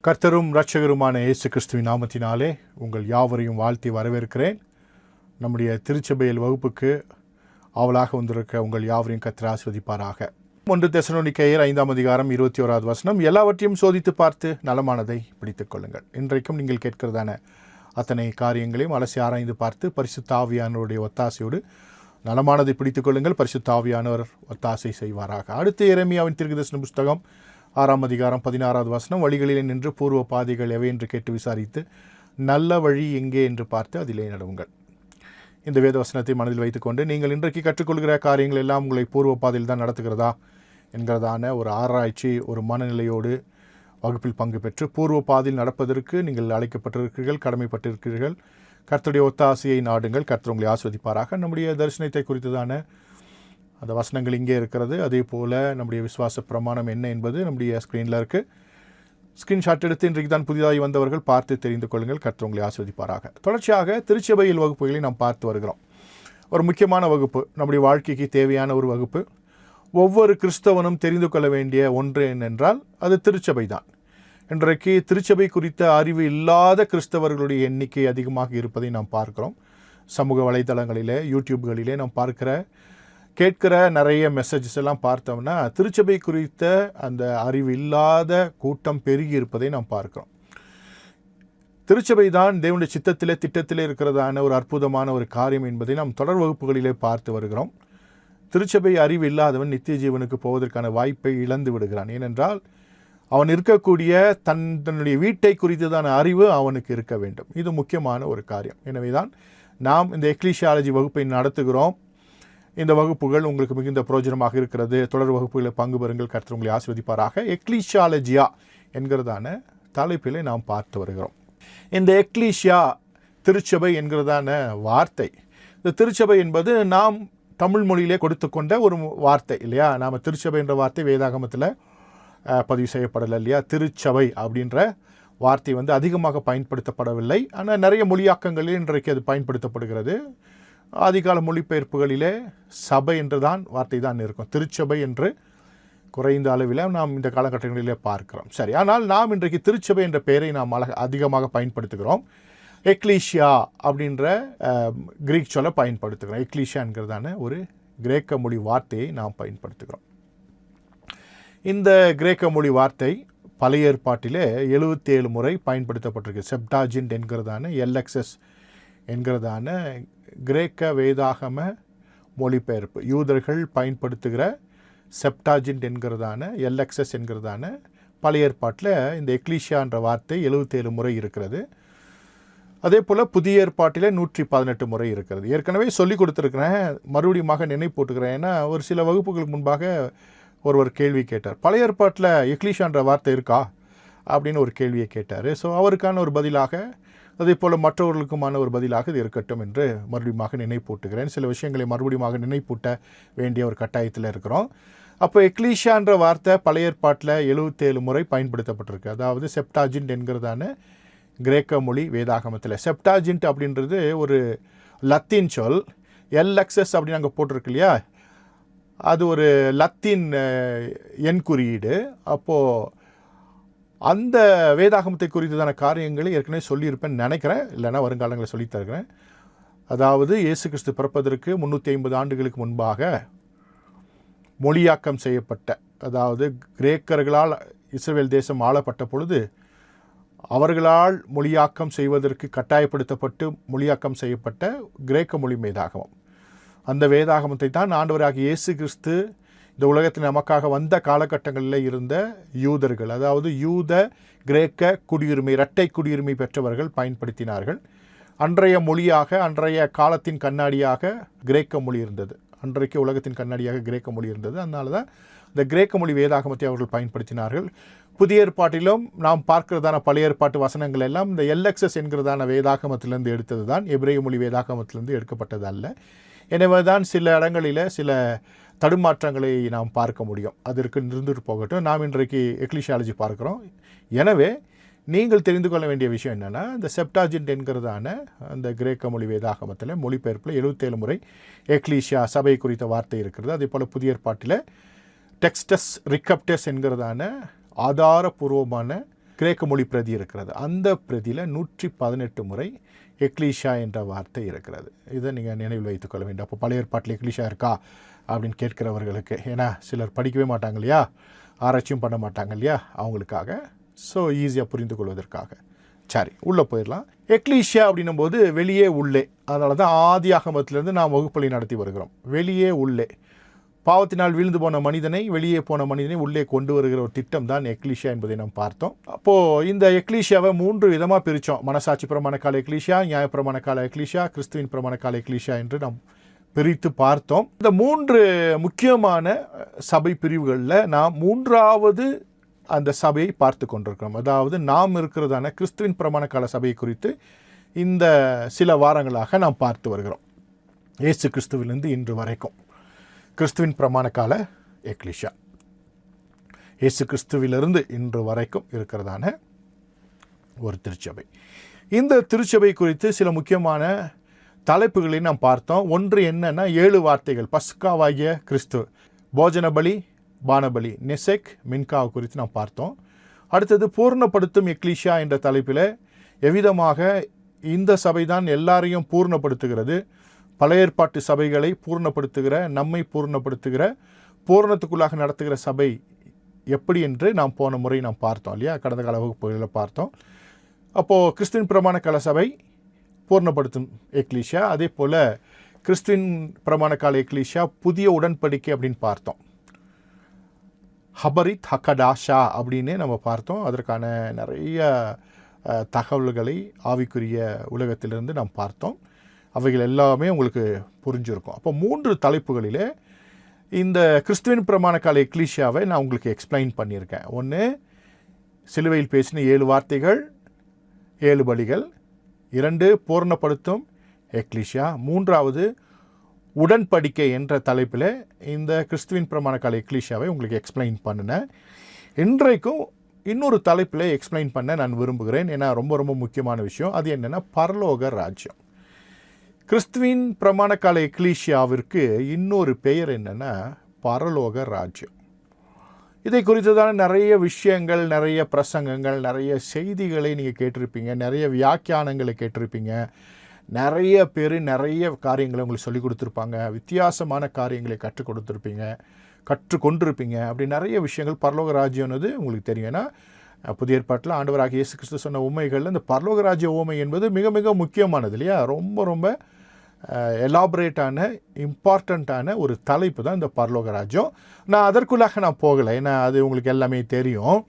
கர்த்தரும் இரட்சகருமான இயேசு கிறிஸ்துவின் நாமத்தினாலே உங்கள் யாவரையும் வாழ்த்தி வரவேற்கிறேன். நம்முடைய திருச்சபையில் வகுப்புக்கு ஆவலாக வந்திருக்க உங்கள் யாவரையும் கர்த்தர் ஆசீர்வதிப்பாராக. 1 தெசலோனிக்கேயர் 5ஆம் அதிகாரம் 21வது வசனம், எல்லாவற்றையும் சோதித்து பார்த்து நலமானதை பிடித்துக் கொள்ளுங்கள். இன்றைக்கும் நீங்கள் கேட்கிறதான அத்தனை காரியங்களையும் அலசி ஆராய்ந்து பார்த்து பரிசுத்த ஆவியானவருடைய ஒத்தாசையோடு நலமானதை பிடித்துக் கொள்ளுங்கள். பரிசுத்த ஆவியானவர் ஒத்தாசை செய்வாராக. அடுத்து எரேமியாவின் தீர்க்கதரிசன புஸ்தகம் 6ஆம் அதிகாரம் 16வது வசனம், வழிகளிலே நின்று பூர்வ பாதைகள் எவை என்று கேட்டு விசாரித்து நல்ல வழி எங்கே என்று பார்த்து அதிலே நடவுங்கள். இந்த வேத வசனத்தை மனதில் வைத்துக்கொண்டு நீங்கள் இன்றைக்கு கற்றுக்கொள்கிற காரியங்கள் எல்லாம் உங்களை பூர்வ பாதையில் தான் நடத்துகிறதா என்கிறதான ஒரு ஆராய்ச்சி, ஒரு மனநிலையோடு வகுப்பில் பங்கு பெற்று பூர்வ பாதையில் நடப்பதற்கு நீங்கள் அழைக்கப்பட்டிருக்கிறீர்கள், கடமைப்பட்டிருக்கிறீர்கள். கர்த்தருடைய ஒத்தாசையை நாடுங்கள். கர்த்தர் உங்களை ஆஸ்வதிப்பாராக. நம்முடைய தரிசனத்தை குறித்ததான அந்த வசனங்கள் இங்கே இருக்கிறது. அதே போல் நம்முடைய விசுவாச பிரமாணம் என்ன என்பது நம்முடைய ஸ்க்ரீனில் இருக்குது. ஸ்க்ரீன்ஷாட் எடுத்து இன்றைக்கு தான் புதிதாக வந்தவர்கள் பார்த்து தெரிந்து கொள்ளுங்கள். கர்த்தர் உங்களை ஆஸ்வதிப்பாராக. தொடர்ச்சியாக திருச்சபையில் வகுப்புகளை நாம் பார்த்து வருகிறோம். ஒரு முக்கியமான வகுப்பு, நம்முடைய வாழ்க்கைக்கு தேவையான ஒரு வகுப்பு. ஒவ்வொரு கிறிஸ்தவனும் தெரிந்து கொள்ள வேண்டிய ஒன்று என்னென்றால் அது திருச்சபை தான். இன்றைக்கு திருச்சபை குறித்த அறிவு இல்லாத கிறிஸ்தவர்களுடைய எண்ணிக்கை அதிகமாக இருப்பதை நாம் பார்க்கிறோம். சமூக வலைதளங்களிலே, யூடியூப்களிலே நாம் கேட்கிற நிறைய மெசேஜஸ் எல்லாம் பார்த்தோம்னா திருச்சபை குறித்த அந்த அறிவு இல்லாத கூட்டம் பெருகி இருப்பதை நாம் பார்க்கிறோம். திருச்சபை தான் தேவனுடைய சித்தத்திலே திட்டத்திலே இருக்கிறதான ஒரு அற்புதமான ஒரு காரியம் என்பதை நாம் தொடர் வகுப்புகளிலே பார்த்து வருகிறோம். திருச்சபை அறிவு இல்லாதவன் நித்திய ஜீவனுக்கு போவதற்கான வாய்ப்பை இழந்து விடுகிறான். ஏனென்றால் அவன் இருக்கக்கூடிய தன்னுடைய வீட்டை குறித்ததான அறிவு அவனுக்கு இருக்க வேண்டும். இது முக்கியமான ஒரு காரியம். எனவே தான் நாம் இந்த எக்லீசியாலஜி வகுப்பை நடத்துகிறோம். இந்த வகுப்புகள் உங்களுக்கு மிகுந்த பிரயோஜனமாக இருக்கிறது. தொடர் வகுப்புகளில் பங்கு பெறுங்கள். கர்த்தர் உங்களை ஆசீர்வதிப்பாராக. எக்லீசியாலஜியா என்கிறதான தலைப்பிலே நாம் பார்த்து வருகிறோம். இந்த எக்லீசியா, திருச்சபை என்கிறதான வார்த்தை, இந்த திருச்சபை என்பது நாம் தமிழ் மொழியிலே கொடுத்து கொண்ட ஒரு வார்த்தை இல்லையா? நாம் திருச்சபை என்ற வார்த்தை வேதாகமத்தில் பதிவு செய்யப்படலை இல்லையா? திருச்சபை அப்படின்ற வார்த்தை அதிகமாக பயன்படுத்தப்படவில்லை. ஆனால் நிறைய மொழியாக்கங்களில் இன்றைக்கு அது பயன்படுத்தப்படுகிறது. ஆதிகால மொழிபெயர்ப்புகளிலே சபை என்று தான் வார்த்தை தான் இருக்கும். திருச்சபை என்று குறைந்த அளவில் நாம் இந்த காலகட்டங்களிலே பார்க்கிறோம். சரி, ஆனால் நாம் இன்றைக்கு திருச்சபை என்ற பெயரை நாம் அதிகமாக பயன்படுத்துகிறோம். எக்லீசியா அப்படின்ற கிரீக் சொல்ல பயன்படுத்துகிறோம். எக்லீசியாங்கிறதான ஒரு கிரேக்க மொழி வார்த்தையை நாம் பயன்படுத்துகிறோம். இந்த கிரேக்க மொழி வார்த்தை பழைய ஏற்பாட்டிலே 77 முறை பயன்படுத்தப்பட்டிருக்கு. செப்டாஜின்ட் என்கிறதான LXS என்கிறதான கிரேக்க வேதாகம மொழிபெயர்ப்பு, யூதர்கள் பயன்படுத்துகிற செப்டாஜின்ட் என்கிறதான LXS என்கிறதான பழைய ஏற்பாட்டில் இந்த எக்லீசியா என்ற வார்த்தை 77 முறை இருக்கிறது. அதே போல் புதிய ஏற்பாட்டில் 118 முறை இருக்கிறது. ஏற்கனவே சொல்லி கொடுத்துருக்கிறேன், மறுபடியும் நினைவு போட்டுக்கிறேன். ஏன்னா ஒரு சில வகுப்புகளுக்கு முன்பாக ஒருவர் கேள்வி கேட்டார், பழைய ஏற்பாட்டில் எக்லீசியான்ற வார்த்தை இருக்கா அப்படின்னு ஒரு கேள்வியை கேட்டார். ஸோ அவருக்கான ஒரு பதிலாக, அதே போல் மற்றவர்களுக்குமான ஒரு பதிலாக இது இருக்கட்டும் என்று மறுபடியும் நினைப்பூட்டுகிறேன். சில விஷயங்களை மறுபடியும் நினைப்பூட்ட வேண்டிய ஒரு கட்டாயத்தில் இருக்கிறோம். அப்போ எக்லீசியான்ற வார்த்தை பழைய ஏற்பாட்டில் 77 முறை பயன்படுத்தப்பட்டிருக்கு. அதாவது செப்டாஜின்ட் என்கிறதான கிரேக்க மொழி வேதாகமத்தில். செப்டாஜின்ட் அப்படின்றது ஒரு லத்தீன் சொல். LXS அப்படின்னு அங்கே போட்டிருக்கு இல்லையா, அது ஒரு லத்தீன் எண் குறியீடு. அப்போது அந்த வேதாகமத்தை குறித்ததான காரியங்களை ஏற்கனவே சொல்லியிருப்பேன்னு நினைக்கிறேன், இல்லைன்னா வருங்காலங்களில் சொல்லித்தருகிறேன். அதாவது இயேசு கிறிஸ்து பிறப்பதற்கு 350 ஆண்டுகளுக்கு முன்பாக மொழியாக்கம் செய்யப்பட்ட, அதாவது கிரேக்கர்களால் இஸ்ரவேல் தேசம் ஆளப்பட்ட பொழுது அவர்களால் மொழியாக்கம் செய்வதற்கு கட்டாயப்படுத்தப்பட்டு மொழியாக்கம் செய்யப்பட்ட கிரேக்க மொழி வேதாகமம். அந்த வேதாகமத்தை தான் ஆண்டவராகிய இயேசு கிறிஸ்து இந்த உலகத்தில் நமக்காக வந்த காலகட்டங்களில் இருந்த யூதர்கள், அதாவது யூத கிரேக்க குடியுரிமை, இரட்டை குடியுரிமை பெற்றவர்கள் பயன்படுத்தினார்கள். அன்றைய மொழியாக, அன்றைய காலத்தின் கண்ணாடியாக கிரேக்க மொழி இருந்தது. அன்றைக்கு உலகத்தின் கண்ணாடியாக கிரேக்க மொழி இருந்தது. அதனால தான் இந்த கிரேக்க மொழி வேதாகமத்தை அவர்கள் பயன்படுத்தினார்கள். புதிய ஏற்பாட்டிலும் நாம் பார்க்கிறதான பழைய ஏற்பாட்டு வசனங்கள் எல்லாம் இந்த LXS என்கிறதான வேதாகமத்திலிருந்து எடுத்தது தான், எபிரேய மொழி வேதாகமத்திலிருந்து எடுக்கப்பட்டது அல்ல. எனவே தான் சில இடங்களில் சில தடுமாற்றங்களை நாம் பார்க்க முடியும். அதற்கு இருந்துட்டு போகட்டும். நாம் இன்றைக்கு எக்லீசியாலஜி பார்க்குறோம். எனவே நீங்கள் தெரிந்து கொள்ள வேண்டிய விஷயம் என்னென்னா, இந்த செப்டாஜின்ட் என்கிறதான அந்த கிரேக்க மொழி வேதாகமத்தில் மொழிபெயர்ப்பில் 77 முறை எக்லீசியா சபை குறித்த வார்த்தை இருக்கிறது. அதே போல் புதிய ஏற்பாட்டில் டெக்ஸ்டஸ் ரிகப்டஸ் என்கிறதான ஆதாரபூர்வமான கிரேக்க மொழி பிரதி இருக்கிறது. அந்த பிரதியில் 118 முறை எக்லீஷா என்ற வார்த்தை இருக்கிறது. இதை நீங்கள் நினைவில் வைத்துக்கொள்ள வேண்டும். அப்போ பழைய ஏற்பாட்டில் எக்லீஷா இருக்கா அப்படின்னு கேட்கிறவர்களுக்கு, ஏன்னா சிலர் படிக்கவே மாட்டாங்க இல்லையா, ஆராய்ச்சியும் பண்ண மாட்டாங்க இல்லையா, அவங்களுக்காக, ஸோ ஈஸியாக புரிந்து கொள்வதற்காக. சரி, உள்ளே போயிடலாம். எக்லீஷியா அப்படின்னும் போது வெளியே உள்ளே, அதனால தான் ஆதி ஆகமத்திலேருந்து நாம் வகுப்பலை நடத்தி வருகிறோம். வெளியே உள்ளே, பாவத்தினால் வீழ்ந்து போன மனிதனை, வெளியே போன மனிதனை உள்ளே கொண்டு வருகிற ஒரு திட்டம் தான் எக்லீஷியா என்பதை நாம் பார்த்தோம். அப்போது இந்த எக்லீஷியாவை 3 விதமாக பிரித்தோம். மனசாட்சி பிரமாண கால எக்லீஷியா, நியாயப்பிரமாண கால எக்லீஷியா, கிறிஸ்துவின் பிரமாண கால எக்லீஷியா என்று நாம் பிரித்து பார்த்தோம். இந்த 3 முக்கியமான சபை பிரிவுகளில் நாம் 3வது அந்த சபையை பார்த்து கொண்டிருக்கிறோம். அதாவது நாம் இருக்கிறதான கிறிஸ்துவின் பிரமாண கால சபையை குறித்து இந்த சில வாரங்களாக நாம் பார்த்து வருகிறோம். இயேசு கிறிஸ்துவிலிருந்து இன்று வரைக்கும் கிறிஸ்துவின் பிரமாண கால எக்லீஷியா, இயேசு கிறிஸ்துவிலிருந்து இன்று வரைக்கும் இருக்கிறதான ஒரு திருச்சபை. இந்த திருச்சபை குறித்து சில முக்கியமான தலைப்புகளை நாம் பார்த்தோம். ஒன்று என்னன்னா 7 வார்த்தைகள், பஸ்காவாகிய கிறிஸ்து, போஜன பலி, பானபலி, நெசெக், மின்காவை குறித்து நாம் பார்த்தோம். அடுத்தது பூர்ணப்படுத்தும் எக்லீஷியா என்ற தலைப்பில் எவ்விதமாக இந்த சபை தான் எல்லாரையும் பூர்ணப்படுத்துகிறது, பழைய ஏற்பாட்டு சபைகளை பூர்ணப்படுத்துகிற, நம்மை பூர்ணப்படுத்துகிற, பூர்ணத்துக்குள்ளாக நடத்துகிற சபை எப்படி என்று நாம் போன முறை நாம் பார்த்தோம் இல்லையா, கடந்த கால வகுப்புகளில் பார்த்தோம். அப்போது கிறிஸ்துவின் பிரமாண கால சபை பூர்ணப்படுத்தும் எக்லீஷியா, அதே போல் கிறிஸ்துவின் பிரமாண கால எக்லீஷியா புதிய உடன்படிக்கை அப்படின்னு பார்த்தோம். ஹபரித் ஹக்கடாஷா அப்படின்னு நம்ம பார்த்தோம். அதற்கான நிறைய தகவல்களை ஆவிக்குரிய உலகத்திலிருந்து நாம் பார்த்தோம். அவைகள் எல்லாமே உங்களுக்கு புரிஞ்சிருக்கும். அப்போ 3 தலைப்புகளிலே இந்த கிறிஸ்துவின் பிரமாண கால எக்லீஷியாவை நான் உங்களுக்கு எக்ஸ்பிளைன் பண்ணியிருக்கேன். ஒன்று, சிலுவையில் பேசின 7 வார்த்தைகள், 7 பலிகள். 2, பூர்ணப்படுத்தும் எக்லீஷியா. 3வது, உடன்படிக்கை என்ற தலைப்பில் இந்த கிறிஸ்துவின் பிரமாண கால எக்லீஷியாவை உங்களுக்கு எக்ஸ்பிளைன் பண்ணினேன். இன்றைக்கும் இன்னொரு தலைப்பில் எக்ஸ்பிளைன் பண்ண நான் விரும்புகிறேன். ஏன்னா ரொம்ப ரொம்ப முக்கியமான விஷயம். அது என்னென்னா பரலோக ராஜ்யம். கிறிஸ்துவின் பிரமாண கால எக்லீஷியாவிற்கு இன்னொரு பெயர் என்னென்னா பரலோக ராஜ்யம். இதை குறித்ததான நிறைய விஷயங்கள், நிறைய பிரசங்கங்கள், நிறைய செய்திகளை நீங்கள் கேட்டிருப்பீங்க, நிறைய வியாக்கியானங்களை கேட்டிருப்பீங்க. நிறைய பேர் நிறைய காரியங்களை உங்களுக்கு சொல்லிக் கொடுத்துருப்பாங்க, வித்தியாசமான காரியங்களை கற்றுக் கொடுத்துருப்பீங்க, கற்றுக்கொண்டிருப்பீங்க. அப்படி நிறைய விஷயங்கள் பரலோக ராஜ்யம்னது உங்களுக்கு தெரியும். ஏன்னா புதிய ஏற்பாட்டில் ஆண்டவராகிய இயேசு கிறிஸ்து சொன்ன உண்மைகளில் இந்த பரலோக ராஜ்ய உண்மை என்பது மிக மிக முக்கியமானது இல்லையா. ரொம்ப ரொம்ப எலாபரேட்டான, இம்பார்ட்டண்ட்டான ஒரு தலைப்பு தான் இந்த பரலோக ராஜ்யம். நான் அதற்குள்ளாக நான் போகலை, ஏன்னா அது உங்களுக்கு எல்லாமே தெரியும்.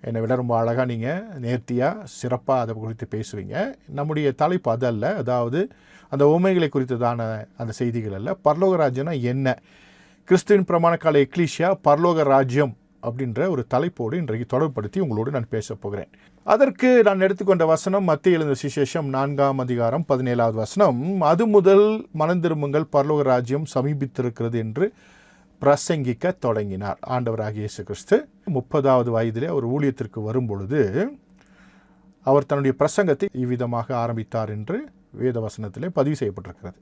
என்னை விட ரொம்ப அழகாக நீங்கள் நேர்த்தியாக சிறப்பாக அதை குறித்து பேசுவீங்க. நம்முடைய தலைப்பு அதல்ல, அதாவது அந்த உண்மைகளை குறித்ததான அந்த செய்திகள் அல்ல. பரலோக ராஜ்யம்னா என்ன, கிறிஸ்துவின் பிரமாண கால எக்லீஷியா பரலோக ராஜ்யம் அப்படின்ற ஒரு தலைப்போடு இன்றைக்கு தொடர்படுத்தி உங்களோடு நான் பேச போகிறேன். அதற்கு நான் எடுத்துக்கொண்ட வசனம் மத்திய எழுந்த சுவிசேஷம் 4ஆம் அதிகாரம் 17வது வசனம். அது முதல் மனந்திரும்புங்கள், பரலோக ராஜ்யம் சமீபித்திருக்கிறது என்று பிரசங்கிக்க தொடங்கினார். ஆண்டவராகிய இயேசு கிறிஸ்து 30வது வயதிலே அவர் ஊழியத்திற்கு வரும்பொழுது அவர் தன்னுடைய பிரசங்கத்தை இவ்விதமாக ஆரம்பித்தார் என்று வேத வசனத்திலே பதிவு செய்யப்பட்டிருக்கிறது.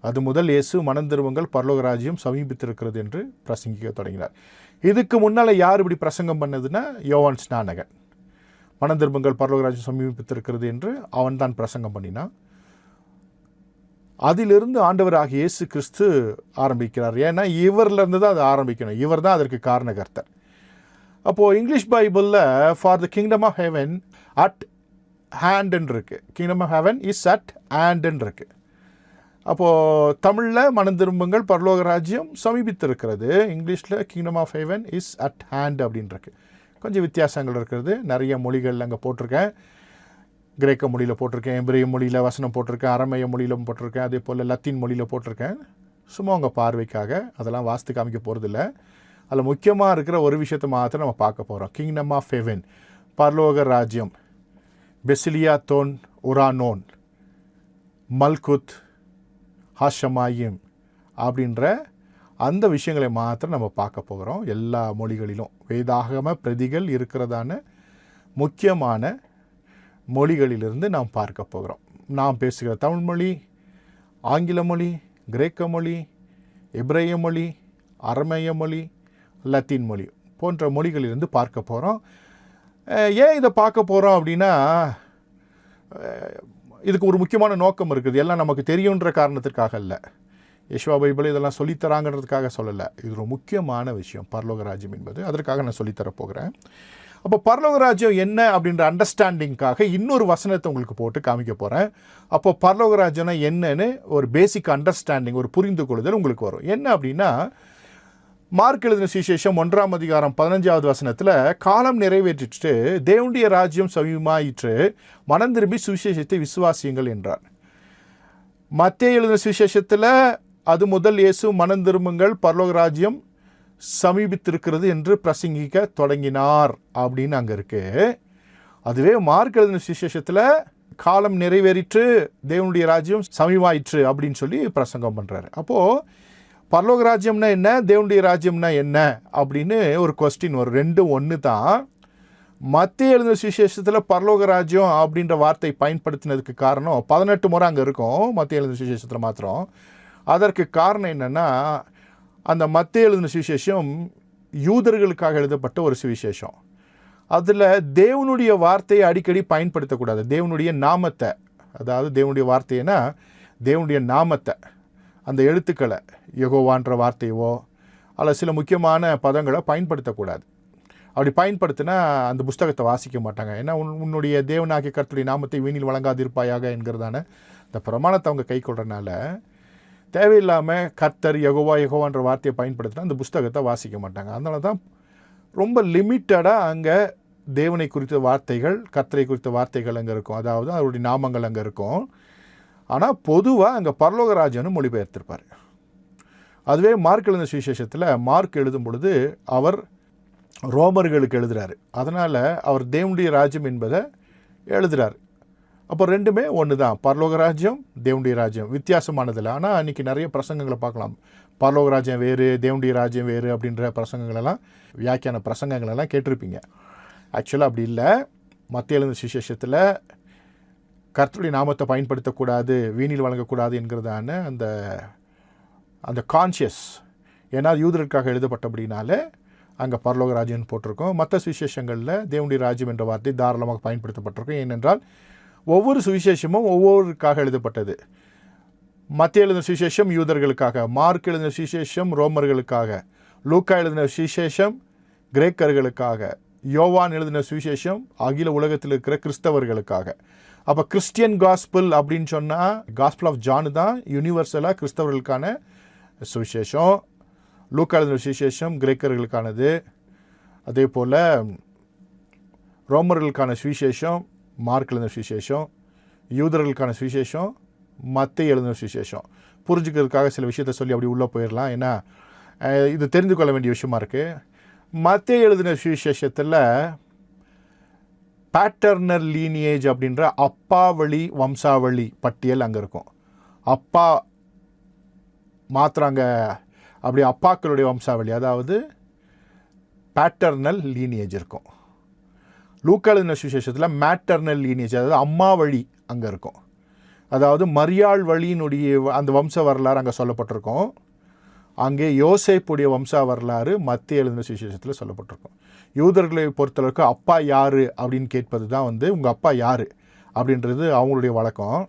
அது முதல் இயேசு மனந்திரும்புங்கள், பரலோக ராஜ்யம் சமீபித்திருக்கிறது என்று பிரசங்கிக்க தொடங்கினார். இதுக்கு முன்னால் யார் இப்படி பிரசங்கம் பண்ணதுன்னா யோவான் ஸ்நானகன். மனந்திரும்புங்கள், பரலோக ராஜ்யம் சமீபித்திருக்கிறது என்று அவன் தான் பிரசங்கம் பண்ணினான். அதிலிருந்து ஆண்டவராகிய இயேசு கிறிஸ்து ஆரம்பிக்கிறார். ஏன்னா இவர்லேருந்து தான் அது ஆரம்பிக்கணும், இவர் தான் அதற்கு காரணகர்த்தர். அப்போது இங்கிலீஷ் பைபிளில் for the kingdom of heaven at ஹேண்டுன்னு இருக்குது, kingdom of heaven is at ஹேண்டுன்னு இருக்குது. அப்போது தமிழில் மனந்திரும்புங்கள், பரலோக ராஜ்யம் சமீபித்திருக்கிறது, இங்கிலீஷில் kingdom of heaven is at hand அப்படின்னு இருக்கு. கொஞ்சம் வித்தியாசங்கள் இருக்கிறது. நிறைய மொழிகள் அங்கே போட்டிருக்கேன். கிரேக்க மொழியில் போட்டிருக்கேன், எபிரேய மொழியில் வசனம் போட்டிருக்கேன், அரமேய மொழியிலும் போட்டிருக்கேன், அதே போல் லத்தீன் மொழியில் போட்டிருக்கேன். சும்மா உங்கள் பார்வைக்காக அதெல்லாம் வாஸ்து காமிக்க போகிறதில்ல. அதில் முக்கியமாக இருக்கிற ஒரு விஷயத்தை மாத்திரம் நம்ம பார்க்க போகிறோம். கிங்டம் ஆஃப் ஹெவன், பரலோக ராஜ்யம், பெசிலியா தோன் உரானோன், மல்குத், ஹாஷமாயிம் அப்படின்ற அந்த விஷயங்களை மாத்திரம் நம்ம பார்க்க போகிறோம். எல்லா மொழிகளிலும் வேதாகம பிரதிகள் இருக்கிறதான முக்கியமான மொழிகளிலிருந்து நாம் பார்க்க போகிறோம். நாம் பேசுகிற தமிழ் மொழி, ஆங்கில மொழி, கிரேக்க மொழி, எபிரேய மொழி, அரமேய மொழி, லத்தீன் மொழி போன்ற மொழிகளிலிருந்து பார்க்க போகிறோம். ஏன் இதை பார்க்க போகிறோம் அப்படின்னா, இதுக்கு ஒரு முக்கியமான நோக்கம் இருக்குது. எல்லாம் நமக்கு தெரியுன்ற காரணத்திற்காக இல்லை, யெஷுவா பைபிள் இதெல்லாம் சொல்லித்தராங்கிறதுக்காக சொல்லலை. இது ஒரு முக்கியமான விஷயம் பரலோக ராஜ்யம் என்பது. அதற்காக நான் சொல்லித்தரப்போகிறேன். அப்போ பரலோக ராஜ்யம் என்ன அப்படின்ற அண்டர்ஸ்டாண்டிங்காக இன்னொரு வசனத்தை உங்களுக்கு போட்டு காமிக்க போகிறேன். அப்போ பரலோக ராஜ்யம்னா என்னன்னு ஒரு பேசிக் அண்டர்ஸ்டாண்டிங், ஒரு புரிந்து கொள்ளுதல் உங்களுக்கு வரும். என்ன அப்படின்னா, மார்க் எழுதின சுவிசேஷம் 1ஆம் அதிகாரம் 15வது வசனத்தில், காலம் நிறைவேற்றிட்டு தேவனுடைய ராஜ்யம் சமீபமாயிற்று, மனம் திரும்பி சுவிசேஷத்தை விசுவாசியுங்கள் என்றார். மத்தேயு எழுதின சுவிசேஷத்தில் அது முதல் இயேசு மனம் திரும்புங்கள், பரலோக ராஜ்யம் சமீபித்திருக்கிறது என்று பிரசங்கிக்க தொடங்கினார் அப்படின்னு அங்கே இருக்கு. அதுவே மார்க் எழுதின சுவிசேஷத்தில் காலம் நிறைவேறிற்று, தேவனுடைய ராஜ்யம் சமீபமாயிற்று அப்படின்னு சொல்லி பிரசங்கம் பண்ணுறாரு. அப்போது பரலோக ராஜ்யம்னா என்ன, தேவனுடைய ராஜ்யம்னா என்ன அப்படின்னு ஒரு கொஸ்டின் வரும். ரெண்டும் ஒன்று தான். மத்தேயு எழுதின சுவிசேஷத்தில் பரலோக ராஜ்யம் அப்படின்ற வார்த்தை பயன்படுத்தினதுக்கு காரணம் 18 முறை அங்கே இருக்கும் மத்தேயு எழுதின சுவிசேஷத்தில் மாத்திரம். அதற்கு காரணம் என்னென்னா, அந்த மத்தேயு எழுதின சுவிசேஷம் யூதர்களுக்காக எழுதப்பட்ட ஒரு சுவிசேஷம். அதில் தேவனுடைய வார்த்தையை அடிக்கடி பயன்படுத்தக்கூடாது. தேவனுடைய நாமத்தை, அதாவது தேவனுடைய வார்த்தைன்னா தேவனுடைய நாமத்தை, அந்த எழுத்துக்களை, யெகோவான்ற வார்த்தையோ அல்ல சில முக்கியமான பதங்களை பயன்படுத்தக்கூடாது. அப்படி பயன்படுத்தினா அந்த புஸ்தகத்தை வாசிக்க மாட்டாங்க. ஏன்னா உன்னுடைய தேவனாகிய கர்த்தருடைய நாமத்தை வீணில் வழங்காதிருப்பாயாக என்கிறதான இந்த பிரமாணத்தை அவங்க கை கொள்றதுனால தேவையில்லாமல் கர்த்தர் யெகோவான்ற வார்த்தையை பயன்படுத்தினா அந்த புஸ்தகத்தை வாசிக்க மாட்டாங்க. அதனால தான் ரொம்ப லிமிட்டடாக அங்கே தேவனை குறித்த வார்த்தைகள், கர்த்தரை குறித்த வார்த்தைகள் அங்கே இருக்கும், அதாவது அவருடைய நாமங்கள் அங்கே இருக்கும். ஆனால் பொதுவாக அங்கே பரலோக ராஜ்யம்னு மொழிபெயர்த்திருப்பார். அதுவே மார்க் எழுதின சுவிசேஷத்தில் மார்க் எழுதும் பொழுது அவர் ரோமர்களுக்கு எழுதுகிறாரு. அதனால் அவர் தேவனுடைய ராஜ்யம் என்பதை எழுதுகிறார். அப்போ ரெண்டுமே ஒன்று தான், பரலோக ராஜ்யம் தேவனுடைய ராஜ்யம், வித்தியாசமானதில்லை. ஆனால் அன்றைக்கி நிறைய பிரசங்கங்களை பார்க்கலாம், பரலோக ராஜ்யம் வேறு தேவனுடைய ராஜ்யம் வேறு அப்படின்ற பிரசங்கங்களெல்லாம், வியாக்கியான பிரசங்கங்களெல்லாம் கேட்டிருப்பீங்க. ஆக்சுவலாக அப்படி இல்லை. மத்தேயு எழுதின சுவிசேஷத்தில் கர்த்தருடைய நாமத்தை பயன்படுத்தக்கூடாது, வீணில் வழங்கக்கூடாது என்கிறதான அந்த அந்த கான்ஷியஸ், ஏன்னா யூதருக்காக எழுதப்பட்டபடினாலே அங்கே பரலோக ராஜ்யம்னு போட்டிருக்கோம். மற்ற சுவிசேஷங்களில் தேவனுடைய ராஜ்யம் என்ற வார்த்தை தாராளமாக பயன்படுத்தப்பட்டிருக்கும். ஏனென்றால் ஒவ்வொரு சுவிசேஷமும் ஒவ்வொருக்காக எழுதப்பட்டது. மத்தேயு எழுதின சுவிசேஷம் யூதர்களுக்காக, மார்க் எழுதின சுவிசேஷம் ரோமர்களுக்காக, லூக்கா எழுதின சுவிசேஷம் கிரேக்கர்களுக்காக, யோவான் எழுதின சுவிசேஷம் அகில உலகத்தில் இருக்கிற கிறிஸ்தவர்களுக்காக. அப்போ கிறிஸ்டியன் காஸ்பிள் அப்படின்னு சொன்னால் காஸ்பிள் ஆஃப் ஜான் தான் யூனிவர்சலாக கிறிஸ்தவர்களுக்கான சுவிசேஷம். லூக்கா எழுதின சுவிசேஷம் கிரேக்கர்களுக்கானது. அதே போல் ரோமர்களுக்கான சுவிசேஷம் மார்க் எழுதின சுவிசேஷம், யூதர்களுக்கான சுவிசேஷம் மத்தேயு எழுதின சுவிசேஷம். புரிஞ்சுக்கிறதுக்காக சில விஷயத்தை சொல்லி அப்படி உள்ளே போயிடலாம், ஏன்னா இது தெரிந்து கொள்ள வேண்டிய விஷயமா இருக்குது. மத்தேயு எழுதின சுவிசேஷத்தில் பேட்டர்னல் லீனியேஜ் அப்படின்ற அப்பா வழி வம்சாவளி பட்டியல் அங்கே இருக்கும். அப்பா மாத்திராங்க அப்படி அப்பாக்களுடைய வம்சாவளி, அதாவது பேட்டர்னல் லீனியேஜ் இருக்கும். லூக்கா எழுதின சுவிசேஷத்தில் மேட்டர்னல் லீனியேஜ், அதாவது அம்மா வழி அங்கே இருக்கும். அதாவது மரியாள் வழியினுடைய அந்த வம்ச வரலாறு அங்கே சொல்லப்பட்டிருக்கும். அங்கே யோசேப்புடைய வம்சா வரலாறு மத்தேயு எழுதின சுவிசேஷத்தில் சொல்லப்பட்டிருக்கும். யூதர்களை பொறுத்தளவுக்கு அப்பா யார் அப்படின்னு கேட்பது தான் உங்கள் அப்பா யார் அப்படின்றது அவங்களுடைய வழக்கம்.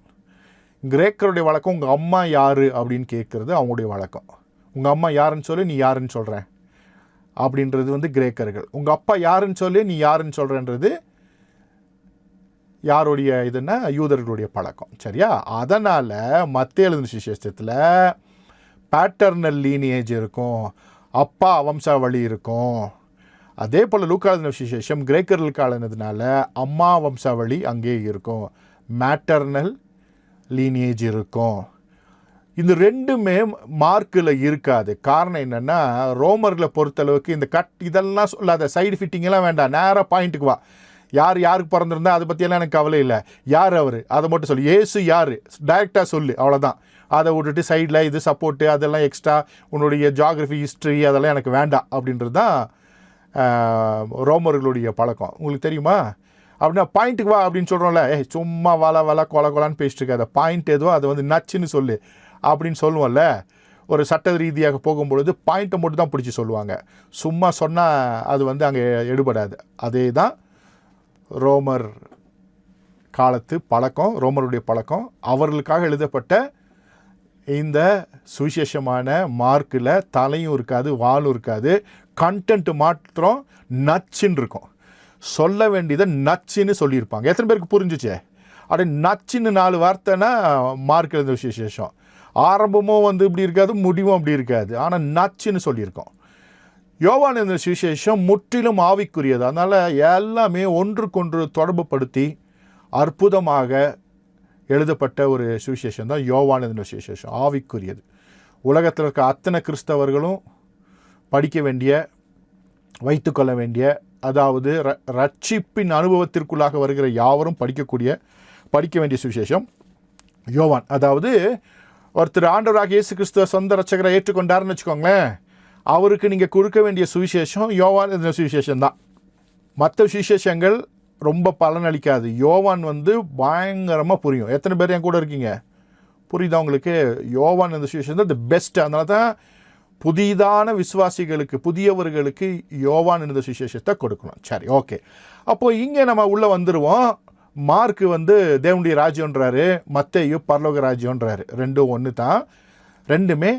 கிரேக்கருடைய வழக்கம் உங்கள் அம்மா யார் அப்படின்னு கேட்குறது அவங்களுடைய வழக்கம். உங்கள் அம்மா யாருன்னு சொல்லி நீ யாருன்னு சொல்கிறேன் அப்படின்றது கிரேக்கர்கள். உங்கள் அப்பா யாருன்னு சொல்லி நீ யாருன்னு சொல்கிறேன்றது யாருடைய இதுன்னா யூதர்களுடைய பழக்கம். சரியா? அதனால் மத்தேயு எழுதின சுவிசேஷத்தில் பேட்டர்னல் லீனியேஜ் இருக்கும், அப்பா வம்சாவளி இருக்கும். அதே போல் லூக்கா எழுதின சுவிசேஷம் கிரேக்கர்களுக்கு ஆளுனதுனால அம்மா வம்சாவளி அங்கே இருக்கும், மேட்டர்னல் லீனியேஜ் இருக்கும். இந்த ரெண்டுமே மார்க்கில் இருக்காது. காரணம் என்னென்னா, ரோமர்களை பொறுத்தளவுக்கு இந்த இதெல்லாம் சொல்லாத, சைடு ஃபிட்டிங்கெல்லாம் வேண்டாம், நேராக பாயிண்ட்டுக்கு வா. யாருக்கு பிறந்திருந்தா அதை பற்றியெல்லாம் எனக்கு கவலை இல்லை, யார் அவர் அதை மட்டும் சொல்லு, ஏசு யார் டைரெக்டாக சொல்லு, அவ்வளோதான். அதை விட்டுட்டு சைடில் இது சப்போர்ட்டு அதெல்லாம் எக்ஸ்ட்ரா உன்னுடைய ஜியாகிரஃபி ஹிஸ்ட்ரி அதெல்லாம் எனக்கு வேண்டாம் அப்படின்றது தான் ரோமர்களுடைய பழக்கம். உங்களுக்கு தெரியுமா? அப்படின்னா பாயிண்ட்டுக்கு வா அப்படின்னு சொல்கிறோம்ல, சும்மா வள கொலான்னு பேசிட்டு இருக்காது. பாயிண்ட் எதுவோ அதை நச்சுன்னு சொல்லு அப்படின்னு சொல்லுவோம்ல. ஒரு சட்ட ரீதியாக போகும்பொழுது பாயிண்ட்டை மட்டும் தான் பிடிச்சி சொல்லுவாங்க. சும்மா சொன்னால் அது அங்கே எடுபடாது. அதே தான் ரோமர் காலத்து பழக்கம், ரோமருடைய பழக்கம். அவர்களுக்காக எழுதப்பட்ட இந்த சுவிசேஷமான மார்க்கில் தலையும் இருக்காது, வாலும் இருக்காது. கண்டென்ட் மாத்திரம் நச்சுன்னு இருக்கும். சொல்ல வேண்டியதை நச்சுன்னு சொல்லியிருப்பாங்க. எத்தனை பேருக்கு புரிஞ்சிச்சு? அப்படியே நச்சுன்னு 4 வார்த்தைனா மார்க் எழுந்த விசேஷம். ஆரம்பமும் வந்து இப்படி இருக்காது, முடிவும் அப்படி இருக்காது. ஆனால் நச்சுன்னு சொல்லியிருக்கோம். யோவான் எழுதின சுவிசேஷம் முற்றிலும் ஆவிக்குரியது. அதனால் எல்லாமே ஒன்றுக்கொன்று தொடர்பு படுத்தி அற்புதமாக எழுதப்பட்ட ஒரு சுவிசேஷம் தான் யோவான் எழுதின சுவிசேஷம். ஆவிக்குரியது. உலகத்தில் இருக்க அத்தனை கிறிஸ்தவர்களும் படிக்க வேண்டிய, வைத்துக்கொள்ள வேண்டிய, அதாவது ரட்சிப்பின் அனுபவத்திற்குள்ளாக வருகிற யாவரும் படிக்க வேண்டிய சுவிசேஷம் யோவான். அதாவது ஒருத்தர் ஆண்டவராக இயேசு கிறிஸ்துவ சொந்த ரட்சகரை ஏற்றுக்கொண்டாருன்னு வச்சுக்கோங்களேன், அவருக்கு நீங்கள் கொடுக்க வேண்டிய சுவிசேஷம் யோவான் எழுதின சுவிசேஷம் தான். மற்ற சுவிசேஷங்கள் ரொம்ப பலனளிக்காது. யோவான் வந்து பயங்கரமாக புரியும். எத்தனை பேர் என் கூட இருக்கீங்க? புரியுதா உங்களுக்கு? யோவான் எழுதின சுவிசேஷம் தான் தி பெஸ்ட். அதனால தான் புதிதான விசுவாசிகளுக்கு, புதியவர்களுக்கு யோவான் எழுதின சுவிசேஷத்தை கொடுக்கணும். சரி, ஓகே. அப்போது இங்கே நம்ம உள்ளே வந்துடுவோம். மார்க்கு வந்து தேவனுடைய ராஜ்யன்றாரு, மத்தேயு பரலோக ராஜ்யன்றாரு. ரெண்டும் ஒன்று தான், ரெண்டுமே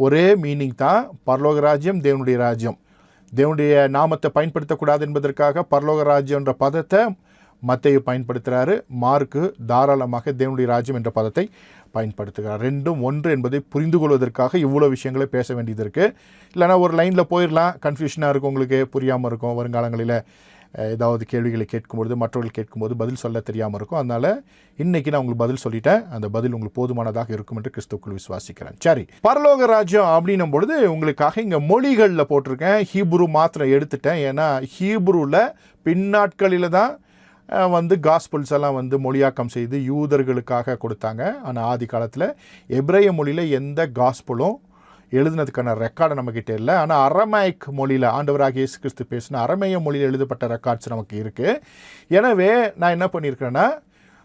ஒரே மீனிங் தான். பரலோக ராஜ்யம், தேவனுடைய ராஜ்யம். தேவனுடைய நாமத்தை பயன்படுத்தக்கூடாது என்பதற்காக பரலோக ராஜ்யன்ற பதத்தை மத்தேயு பயன்படுத்துகிறாரு. மார்க்கு தாராளமாக தேவனுடைய ராஜ்யம் என்ற பதத்தை பயன்படுத்துகிறார். ரெண்டும் ஒன்று என்பதை புரிந்து கொள்வதற்காக இவ்வளோ விஷயங்களை பேச வேண்டியது இருக்குது. இல்லைனா ஒரு லைனில் போயிடலாம், கன்ஃபியூஷனாக இருக்கும், உங்களுக்கு புரியாமல் இருக்கும். வருங்காலங்களில் ஏதாவது கேள்விகளை கேட்கும்பொழுது, மற்றவர்கள் கேட்கும்போது பதில் சொல்ல தெரியாமல் இருக்கும். அதனால் இன்றைக்கி நான் உங்களுக்கு பதில் சொல்லிட்டேன். அந்த பதில் உங்களுக்கு போதுமானதாக இருக்கும் என்று கிறிஸ்துவுக்குள் விசுவாசிக்கிறேன். சரி, பரலோக ராஜ்யம் அப்படின்னும் பொழுது உங்களுக்காக இங்கே மொழிகளில் போட்டிருக்கேன். ஹீப்ரு மாத்திரம் எடுத்துட்டேன். ஏன்னா ஹீப்ருவில் பின்னாட்களில் தான் வந்து காஸ்பல்ஸ் எல்லாம் வந்து மொழியாக்கம் செய்து யூதர்களுக்காக கொடுத்தாங்க. ஆனால் ஆதி காலத்தில் எபிரேய மொழியில் எந்த காஸ்பலும் எழுதுனதுக்கான ரெக்கார்டு நம்மக்கிட்ட இல்லை. ஆனால் அரமேயிக் மொழியில் ஆண்டவராக இயேசு கிறிஸ்து பேசின அரமேய மொழியில் எழுதப்பட்ட ரெக்கார்ட்ஸ் நமக்கு இருக்குது. எனவே நான் என்ன பண்ணியிருக்கிறேன்னா,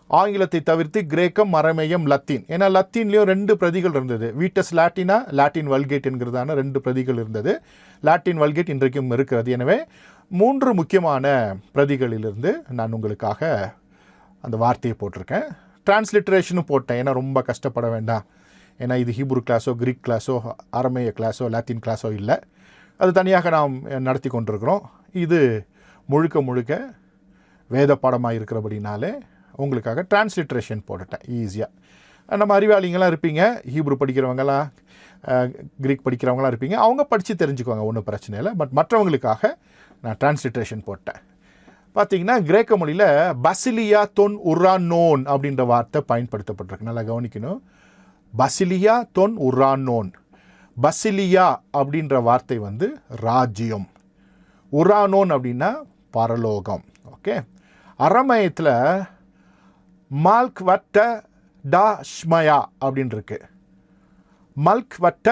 ஆங்கிலத்தை தவிர்த்து கிரேக்கம், அரமேயம், லத்தீன். ஏன்னா லத்தீன்லேயும் 2 பிரதிகள் இருந்தது. வீட்டஸ் லாட்டினா, லாட்டின் வல்கேட் என்கிறதான 2 பிரதிகள் இருந்தது. லாட்டின் வல்கேட் இன்றைக்கும் இருக்கிறது. எனவே 3 முக்கியமான பிரதிகளிலிருந்து நான் உங்களுக்காக அந்த வார்த்தையை போட்டிருக்கேன். டிரான்ஸ்லிட்ரேஷனும் போட்டேன். ஏன்னா ரொம்ப கஷ்டப்பட வேண்டாம். ஏன்னா இது ஹீப்ரு கிளாஸோ, கிரீக் கிளாஸோ, அரமேய கிளாஸோ, லாத்தின் கிளாஸோ இல்லை. அது தனியாக நாம் நடத்தி கொண்டிருக்கிறோம். இது முழுக்க வேத பாடமாக இருக்கிறபடினாலே உங்களுக்காக டிரான்ஸ்லிட்ரேஷன் போட்டுட்டேன் ஈஸியாக. நம்ம அறிவாளிங்களாம் இருப்பீங்க, ஹீப்ரு படிக்கிறவங்களாம், கிரீக் படிக்கிறவங்களாம் இருப்பீங்க. அவங்க படித்து தெரிஞ்சுக்குவாங்க, ஒன்றும் பிரச்சனை இல்லை. பட் மற்றவங்களுக்காக நான் டிரான்ஸ்லிட்ரேஷன் போட்டேன். பார்த்தீங்கன்னா கிரேக்க மொழியில் பசிலியா தொன் உரானோன் அப்படின்ற வார்த்தை பயன்படுத்தப்பட்டிருக்கு. நல்லா கவனிக்கணும். பசிலியா தொன் உரானோன். பசிலியா அப்படின்ற வார்த்தை வந்து ராஜ்யம், உரானோன் அப்படின்னா பரலோகம். ஓகே. அரமேயத்தில் மல்க் வட்ட டாஷ்மயா அப்படின்னு இருக்கு. மல்க் வட்ட